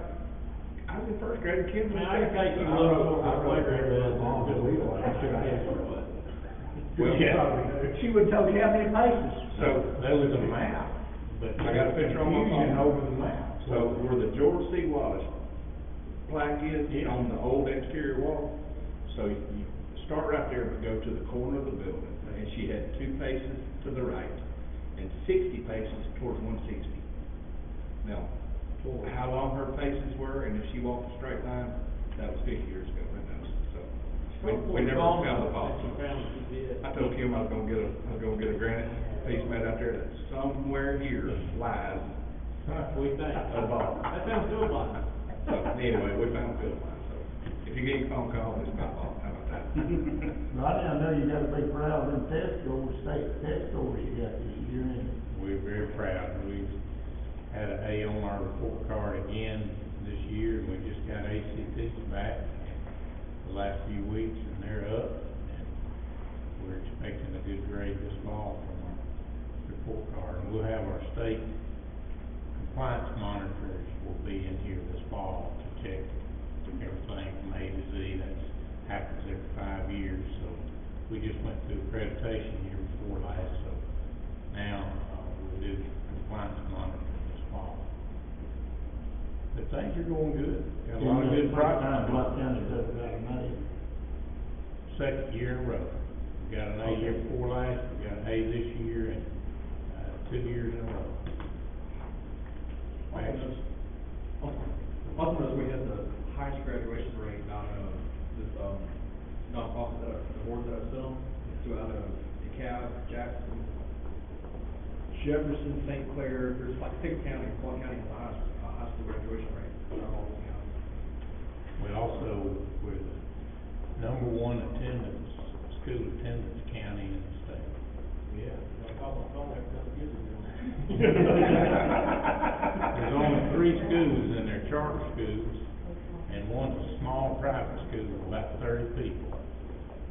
"I was in first grade, and Ken was Man, I can second." take you So- a little over I wrote the there as long as we were, I should have asked for it. Well, She would've told you how many paces. So, There was a map, but I got a picture on my confusion phone. over the map. So where the George C. Wallace plaque is Yeah. on the old exterior wall, so you start right there and go to the corner of the building, and she had 2 paces to the right and 60 paces towards 160. Now, how long her paces were, and if she walked a straight line, that was 50 years ago, who knows, so. We never found the fault. She found what she did. I told Kim I was gonna get a granite piece made out there that somewhere here lies We think. a vault. That sounds good, Mike. So, anyway, we found a field line, so if you get a phone call, it's my fault, how about that? Rodney, I know you gotta be proud of them test scores, state test scores you got this year, and We're very proud. We had an A on our report card again this year, and we just got ACTs back the last few weeks, and they're up. And we're expecting a good grade this fall from our report card. And we'll have our state compliance monitors will be in here this fall to check everything from A to Z. That happens every 5 years, so we just went through accreditation year before last, so now we'll do compliance monitoring this fall. But things are going good. Got a lot of good projects. Blount County's up about a money. Second year in a row. We got an A year before last, we got an A this year, and 2 years in a row. Also notice we had the highest graduation rate out of this, nonprofit that, the boards that I sit on, so out of DeKalb, Jackson, Jefferson, St. Clair, there's like 6 counties, Blount County has the highest, high school graduation rate out of all the counties. We also, we're the #1 attendance, school attendance county in the state. Yeah, I called my phone every time I get it. There's only 3 schools in there, charter schools, and one's a small private school with about 30 people.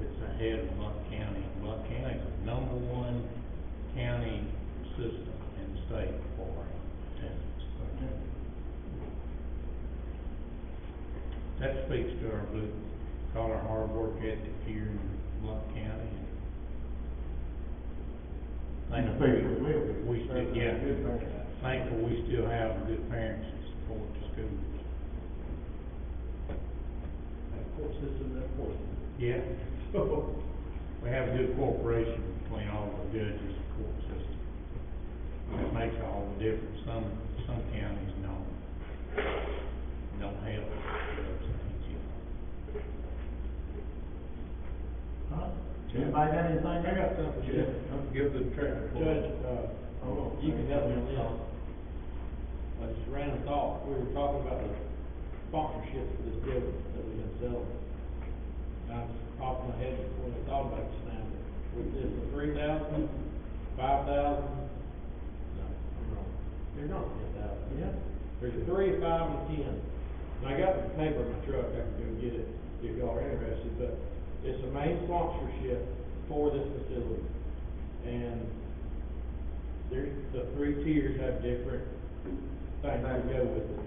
It's ahead of Blount County, and Blount County's the #1 county system in the state for attendance. That speaks to our blue collar hard work ethic here in Blount County. Thankful we still, yeah, thankful we still have good parents that support the schools. That court system, that court system. Yeah. We have a good cooperation between all the judges and court system. That makes all the difference. Some counties don't help those things, you know. Huh? Anybody got anything? I got something, Judge. Give the tractor. Judge, you can help me on this. I just ran a thought, we were talking about the sponsorship for this building that we've been selling. And I was off my head when I thought about it just now, was this a 3,000, 5,000? No, I'm wrong. They're not 10,000. Yeah. There's a 3, 5, and 10. And I got the paper in my truck, I can go get it if y'all are interested, but it's a main sponsorship for this facility. And there's, the 3 tiers have different things that go with it.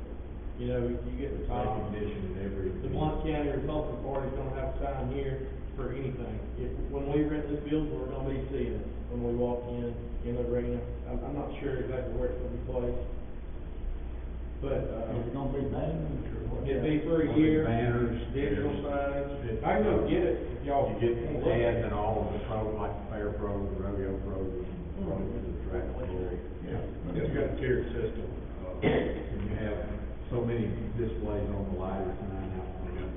You know, you get the top. Recognition in every. The Blount County Republican Party's gonna have a sign here for anything. When we rent this building, we're gonna be seeing it when we walk in the arena. I'm not sure exactly where it's gonna be placed. But, Is it gonna be banned or what? it'd be for a year. Banners. Digital signage. I can go get it if y'all. You get ads and all of the pro, like the fair pro, the rodeo pro, the track pro. Yeah. It's got a tiered system. And you have so many displays on the lighters tonight out front,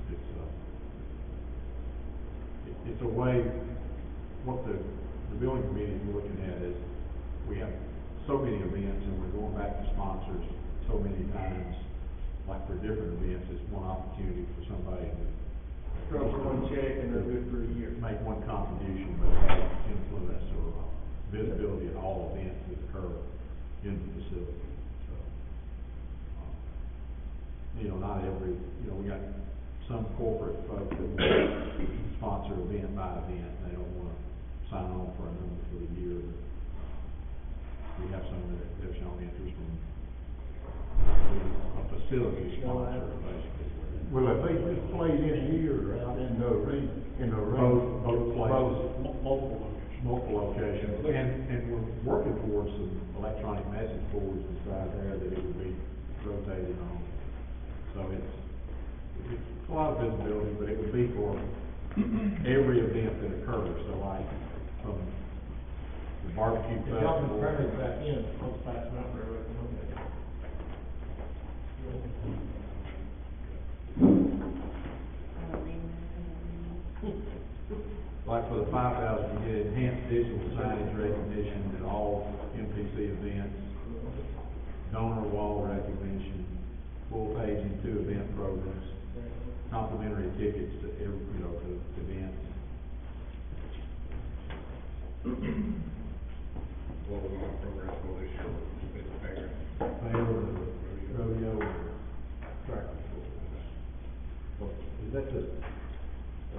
so it's a way, what the building committee is looking at is, we have so many events and we're going back to sponsors so many times, like for different events, it's one opportunity for somebody to Throw one check and they're good for a year. make one contribution, but have influence or visibility at all events that occur in the facility. So, not every, we got some corporate folks that want to sponsor event by event, and they don't want to sign on for a number for the year. But we have some that have shown interest in a facility sponsor, basically. Well, if they just played in here or out in the arena, Both places. Multiple locations. Multiple locations, and we're working towards some electronic message boards inside there that it would be rotated on. So it's a lot of visibility, but it would be for every event that occurs, so like from the barbecue If y'all can festival. turn it back in, let's pass it out for everyone. Like for the 5,000, you get enhanced digital signage recognition at all MPC events, donor wall recognition, full page and 2 event programs, complimentary tickets to every, to events. What was on the program for this year, it's fair. Fair, rodeo, and tractor pull. Well, is that the,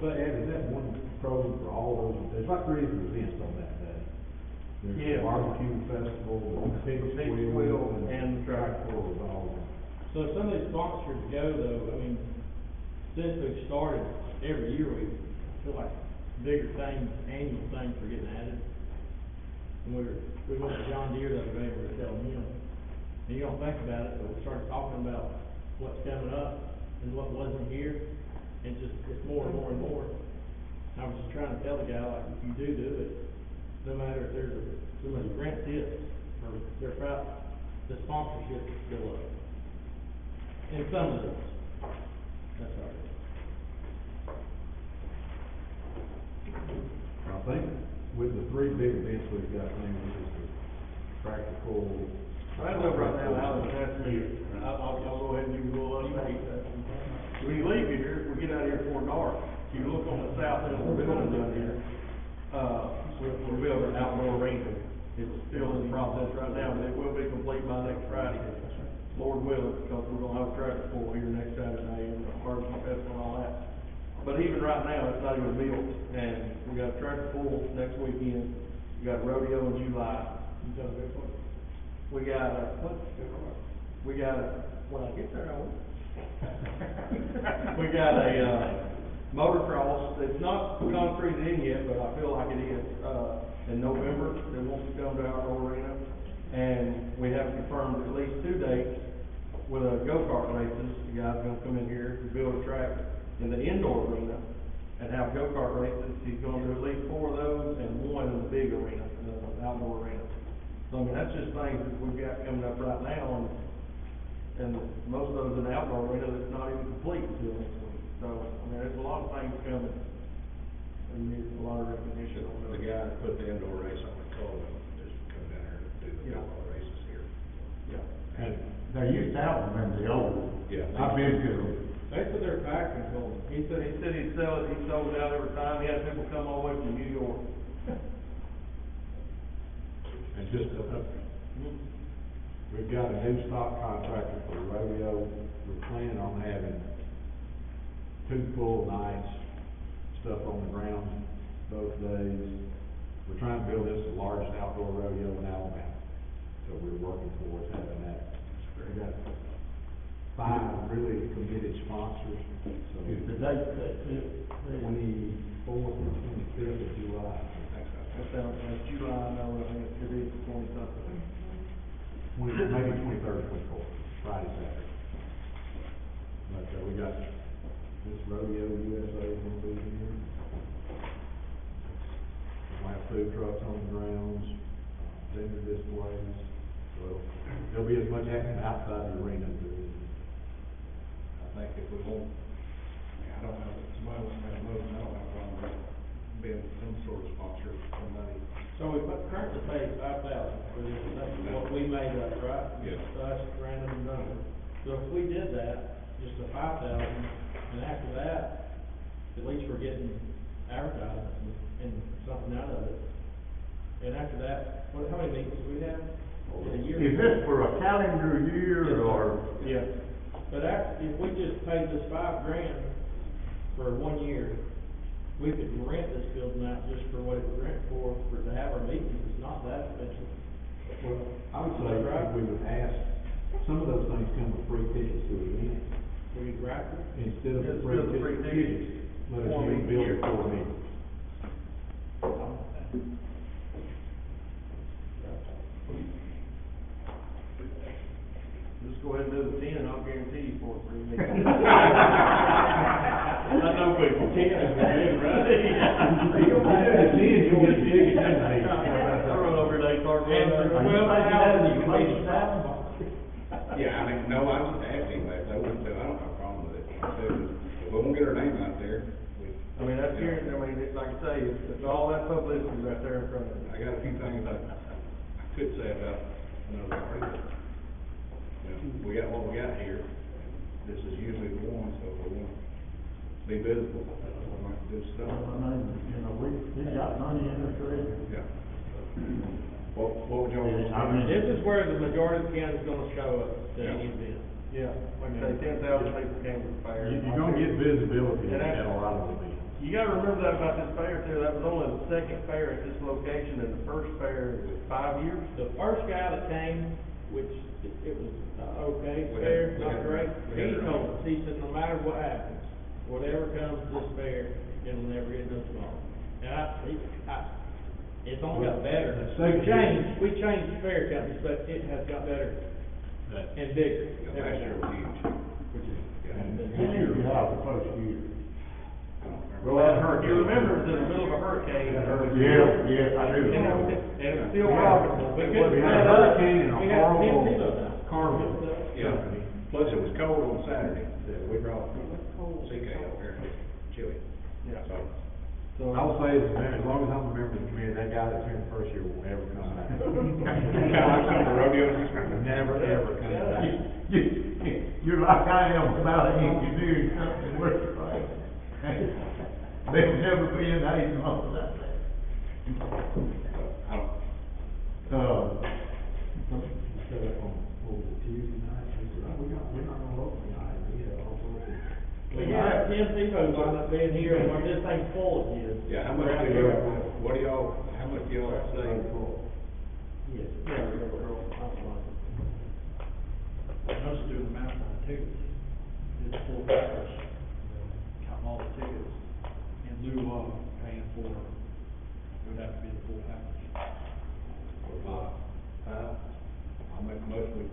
Ed, is that one program for all those, there's like 3 different events on that day? There's the Yeah. barbecue festival, the Big wheel, wheel and the tractor pull is all. So some of these sponsors go though, I mean, since we've started, every year we feel like bigger things, annual things are getting added. And we went to John Deere the other day, and we were telling him, and you don't think about it, but we started talking about what's coming up and what wasn't here, and it's more and more and more. And I was just trying to tell the guy, like, if you do it, no matter if there's somebody rents it, or they're out, the sponsorship is still up. In some of those, that's all right. I think with the 3 big events we've got now, which is the tractor pull. I know right now, Alan, that's me, I'll go ahead and give you a little update. When you leave here, we get out of here before dark, if you look on the south end of the building down here, we're building an outdoor arena. It's still in process right now, but it will be complete by next Friday, Lord willing, because we're gonna have a tractor pull here next Saturday and a barbecue festival and all that. But even right now, it's not even built, and we got a tractor pull next weekend, we got a rodeo in July. We got a, when I get there, I will. We got a, motocross that's not concreted in yet, but I feel like it is, in November, that wants to come to our arena. And we have confirmed at least 2 dates with a go-kart races. The guy's gonna come in here to build a track in the indoor arena and have go-kart races. He's gonna do at least 4 of those and 1 in the big arena, the outdoor arena. So, I mean, that's just things that we've got coming up right now, and most of those in the outdoor arena that's not even complete until next week. So, I mean, there's a lot of things coming, and there's a lot of recognition on those. The guy that put the indoor race on the call, just come down here and do the Yeah. outdoor races here. Yeah. And they used to have them in the old. Yeah. I've been to them. They put their pack control. He said he'd sell it, he sold it out every time, he had people come all the way from New York. And just we've got a new stock contractor for the rodeo. We're planning on having 2 full nights, stuff on the ground both days. We're trying to build this the largest outdoor rodeo in Alabama. So we're working towards having that. We got 5 really committed sponsors. So Is the date set? 24th and 25th of July. That sounds like July, no, I think it is 20-something. Maybe 23rd, 24th, Friday, Saturday. But, we got this rodeo USA gonna be here. We'll have food trucks on the grounds, vendor displays, so there'll be as much action outside the arena as there is. I think if we want, I don't have, somebody wants to have a motion, I don't have a problem with being some sort of sponsor, somebody. So we currently pay $5,000 for this, that's what we made up, right? Yeah. Us, Brandon and Duncan. So if we did that, just the $5,000, and after that, at least we're getting advertising and something out of it. And after that, how many meetings do we have? In a year? Is this for a calendar year Yes, sir. or? Yeah, but if we just paid this $5,000 for 1 year, we could rent this building out just for what it would rent for to have our meetings, it's not that expensive. Well, I would say Right. we would ask some of those things come with free tickets to events. We raffle. Instead of Yeah, the instead of the free tickets, let us for use me. bill for me. Just go ahead and do the 10, and I'll guarantee you 4 free meals. I know people. 10 is good, right? You don't have to see it, you'll get tickets anyway. I run over there, start And running. for 12,000, you can make it happen. Yeah, I mean, no, I just asked anybay, if they wouldn't do, I don't have a problem with it. Like I said, if we won't get our name out there, I mean, that's here, I mean, it's like I say, it's all that publicity right there in front of you. I got a few things I could say about another party, but, you know, we got what we got here. This is usually the one, so if we want to be visible, we might do stuff. I mean, you know, we got money in the treasury. Yeah. What would y'all? I mean- This is where the majority of the county's gonna show up to any event. Yeah, like I say, 10,000 people came to the fair. You're gonna get visibility And at that's- a lot of events. You gotta remember that about this fair too, that was only the second fair at this location, and the first fair was 5 years. The first guy that came, which it was, okay, We fair, had- we not had- great, we had- he told us, he said, no matter what happens, whatever comes to this fair, it'll never get no smaller. And it's only got better. We changed the fair companies, but it has got better and bigger. Yeah, last year was huge. Which is, Yeah. How many did you have the first year? I don't remember. Well, that hurricane. You remember it was in the middle of a hurricane. Yes, I do. And it was still profitable. We It couldn't wasn't We had set a up. hurricane and a We had 10 horrible kilos now. carnival. Yeah, plus it was cold on Saturday, we brought CK up here, chili. Yeah. So, I will say this, man, as long as I'm a member of the committee, that guy that's here the first year will never come back. kinda like some of the rodeos. Never, ever come back. You're like I am about engineering something worth the price. They'll never be in 8 months out there. I don't, Set up on, Tuesday night, he said, oh, we're not gonna open tonight, we had all sorts of. We got 10 people lined up being here, and when this thing's full again. yeah, how much do y'all, what do y'all, how much do y'all say? Yes. I was doing the math on the tickets, it's full package, counting all the tickets, in lieu of paying for, it would have to be the full package. I'll make a motion with,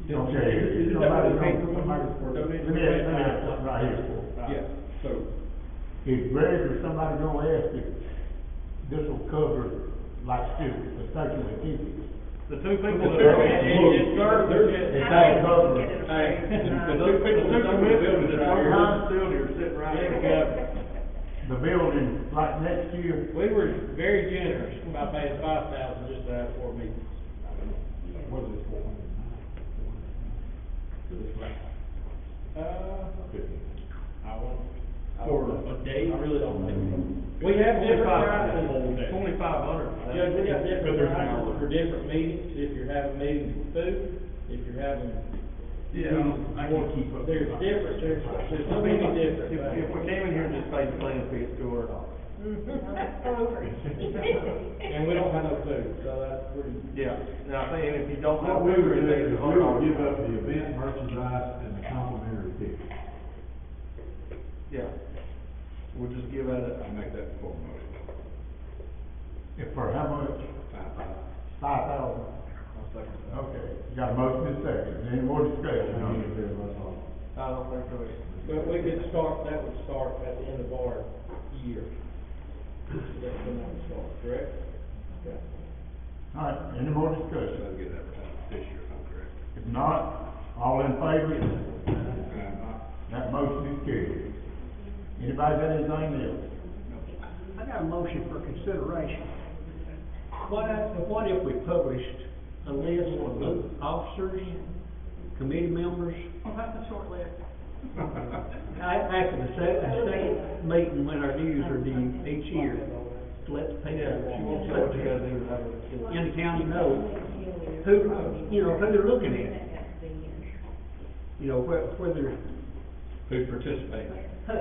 Okay, Is that somebody, what they pay for? let me ask something right here. yeah, so, Is Greg or somebody gonna ask if this will cover, like, still, especially the tickets? The two people that It are. serves, It ain't covered. The two commissioners that are here still here sitting right here. The building, like, next year, we were very generous by paying 5,000 just to have 4 meetings. What is it, 409? For this one? I won't. For a day, I really don't think. We have different prices. 2,500. Judge, we got different But there's an prices hour. for different meetings, if you're having meetings with food, if you're having. I can't keep up. There's different, there's so many different If things. we came in here and just paid the plan fee, it's $200. And we don't have no food, so that's pretty. Yeah, now I'm saying if you don't have What we food, would do it's is we would give up the event merchandise and the complimentary tickets. Yeah. We'll just give that I'll make that before motion. if for how much? 5,000. 5,000? Okay, you got a motion and a second, any more discussion on it? I don't think so. But we could start, that would start at the end of our year. That's when that would start, correct? Okay. All right, any more So discussion? that'll get advertised this year, if I'm correct. If not, all in favor? Uh, That motion is carried. Anybody got anything else? I got a motion for consideration. What if we published a list of the officers, committee members, Well, that's a short list. after the second meeting when our dues are due each year, to let the people, What you gotta do is have a. in the county know who, who they're looking at. Whether, Who's participating? who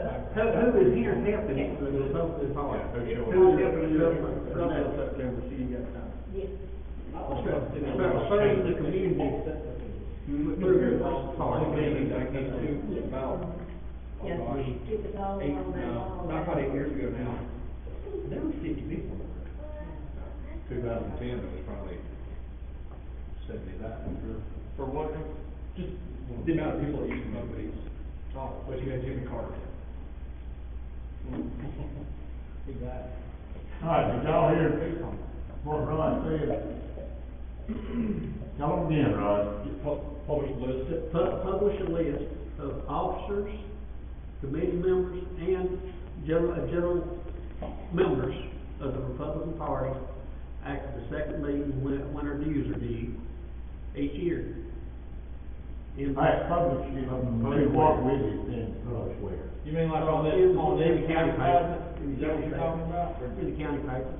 is here helping the Republican Party? Yeah, who's showing Who is up? helping the government? Until September, so you got time. About serving the community through this part. Yes, it was all on that wall. Not quite 8 years ago now, There were 50 people. 2010, it was probably 79, I'm sure. For what? Just the amount of people that use the bunk beds. But you had Jimmy Carter. Exactly. All right, did y'all hear what Rod said? Tell them again, Rod. Publish the list. Publish a list of officers, committee members, and general members of the Republican Party after the second meeting when our dues are due each year. I published it, they walk with it then. Publish where? You mean like on In the the county paper. advertisement? In Is the that what county you're talking about? Or In the county paper.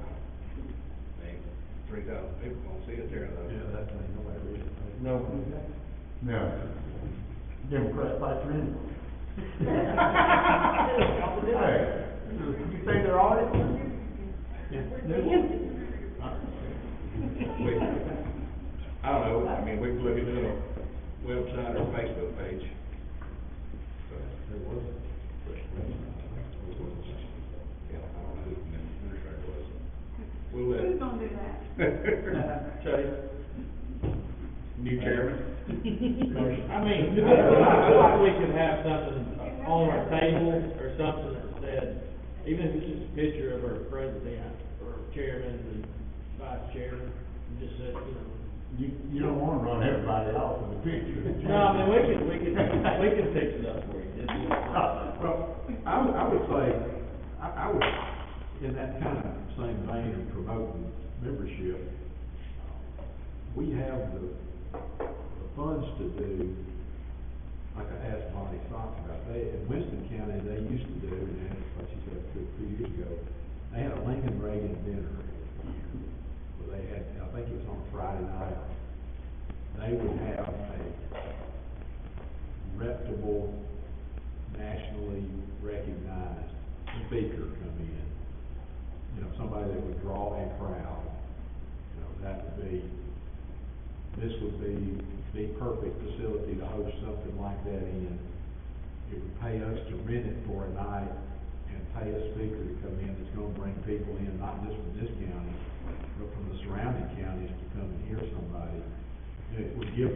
3,000 people gonna see it there, though. Yeah, that's ain't nobody reading it. No. No. Democrat fights in. Hey, you think they're audit? I don't know, I mean, we can look at it on a website or Facebook page. There was. Yeah, I don't know who the administrator was. We'll let. Who's gonna do that? Chase? New chairman? I mean, I feel like we could have something on our table or something that said, even if it's just a picture of our president or chairman and vice chairman, just said, you know. You don't wanna run everybody off with a picture. No, I mean, we can fix it up for you. Well, I would say, I would, in that kind of same vein of promoting membership, we have the funds to do, like I asked Bonnie Fox about, in Winston County, they used to do, and that's what she said 2 years ago, they had a Lincoln Reagan dinner every year, where they had, I think it was on a Friday night, they would have a reputable, nationally recognized speaker come in. You know, somebody that would draw a crowd. You know, this would be the perfect facility to host something like that in. It would pay us to rent it for a night and pay a speaker to come in that's gonna bring people in, not just from this county, but from the surrounding counties to come and hear somebody. And it would give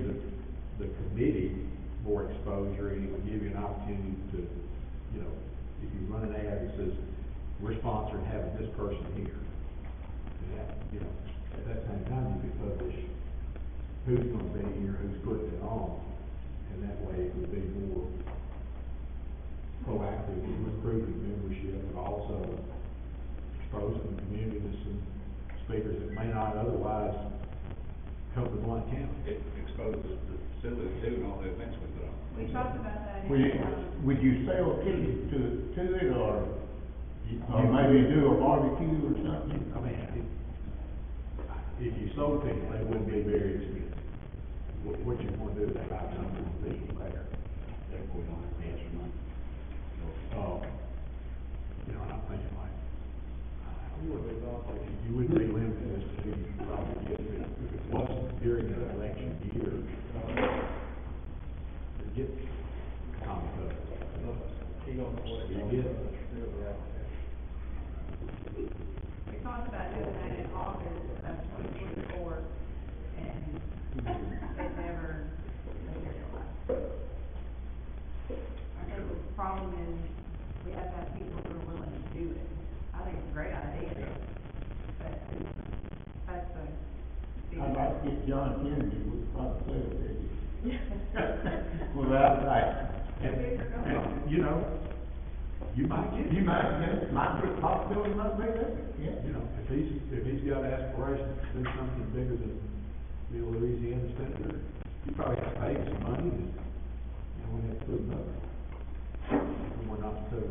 the committee more exposure, and it would give you an opportunity to, you know, if you run an ad that says, we're sponsoring having this person here. And that, you know, at that same time, you could publish who's gonna be here, who's putting it on, and that way it would be more proactive in recruiting membership, but also exposing the community to some speakers that may not otherwise come to Blount County. It exposes the facility too and all the events we put on. We talked about that. Would you sell tickets to it, or maybe do a barbecue or something? I mean, if you sold tickets, they wouldn't be very expensive. What you want to do is about 100 people there. Therefore, we don't have to answer money. You know, and I'm thinking like, you wouldn't be limited as to who you could probably get, if it wasn't during an election year, to get Tom Cook. He don't know what You get, We talked about doing that in August of 2024, and it never materialized. I think the problem is, we have to have people who are willing to do it. I think it's a great idea, but that's the. I'd like to get John Kennedy with my sales ticket. Without like, and, you know, you might get. might be a possibility, might be there, yeah. You know, if he's got aspirations to do something bigger than be a Louisiana senator, you probably have to pay him some money, and, you know, we have to put him up. We're not to tell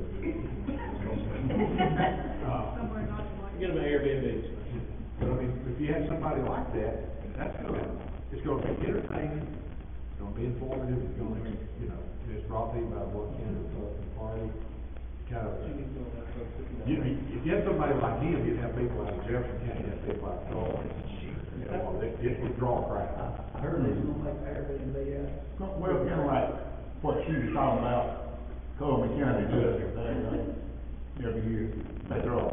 Somewhere not to like. Get him an Airbnb. But I mean, if you have somebody like that, it's gonna be entertaining, it's gonna be informative, it's gonna, you know, it's brought to you by one candidate, Republican Party, kind of. You know, if you had somebody like him, you'd have people out of Jefferson County, you'd have people out of Charlotte, you know, just withdraw crowd. I heard they was gonna make Airbnb out. Well, kinda like what she was talking about, Coleman County does it, every year, they draw it.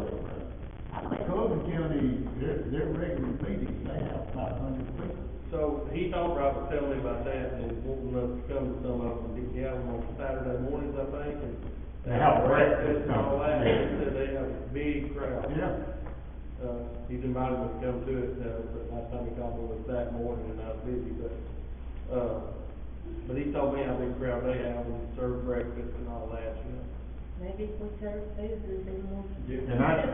Coleman County, their regular meetings, they have about 100 people. So, he thought Rob was telling me about that, and wanting us to come to some of them, he have them on Saturday mornings, I think, and. They have breakfast And all that, Yeah. he said they have a big crowd. Yeah. He's invited me to come to it, but last time he called me was that morning, and I was busy, but he told me how big crowd they have, and serve breakfast and all that, you know. Maybe if we serve food, there'll be more. And I think,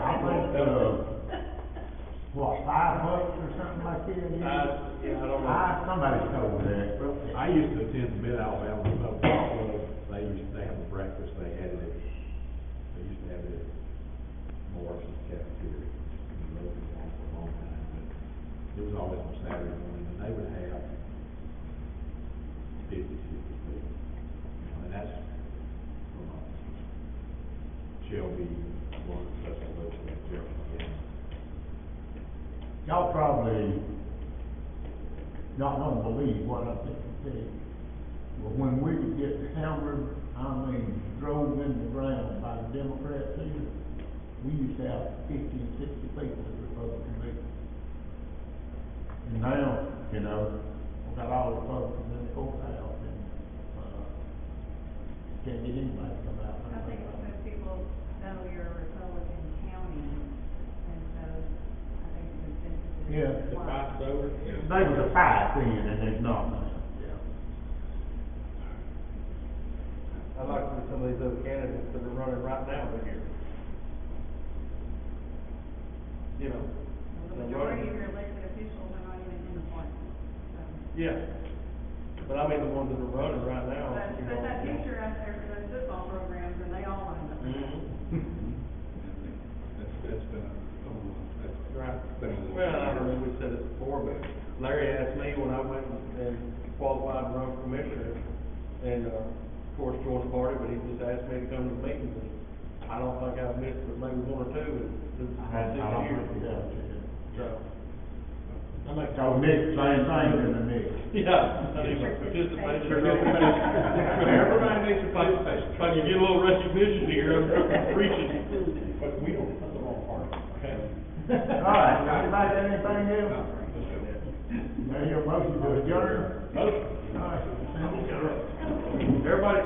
what, $5 or something like that? Yeah, I don't know. Somebody told me that. I used to attend the Mid-Alabama Club, they have a breakfast, they used to have it at Morrison's Cafeteria. And those were on for a long time, but it was always on Saturday morning, and they would have 50, 60 people. And that's from Shelby, one of the festivals in Jefferson County. Y'all probably not gonna believe what I'm thinking to tell you. But when we would get hammered, drove in the ground by the Democrats here, we used to have 50 and 60 people at Republican meetings. And now, we got all the Republicans in the courthouse and, can't get anybody to come out. I think it's because people know you're a Republican county, and so I think the incentive is. Yeah. The fight's over. There was a fight then, and there's not now. I'd like to see some of these other candidates that are running right now in here. You know. The they're majority running- of your elected officials are not even in the party, so. Yeah, but I mean the ones that are running right now. But, you but know, that picture out there for those football programs, and they all lined up. Mhm. That's been Right. been a little. Well, I don't know, we said it before, but Larry asked me when I went and qualified to run for commissioner, and, of course, joined the party, but he just asked me to come to the meetings, and I don't think I've missed but maybe one or two in the I 6 don't years. think we have to. So, I make. So Nick, same thing in the Nick. yeah, I need to participate. Everybody needs to participate. If I can get a little recognition here, I'm reaching. But we don't, that's the wrong part, okay? All right, anybody got anything else? Now your motion to adjourn? Motion. All right. Everybody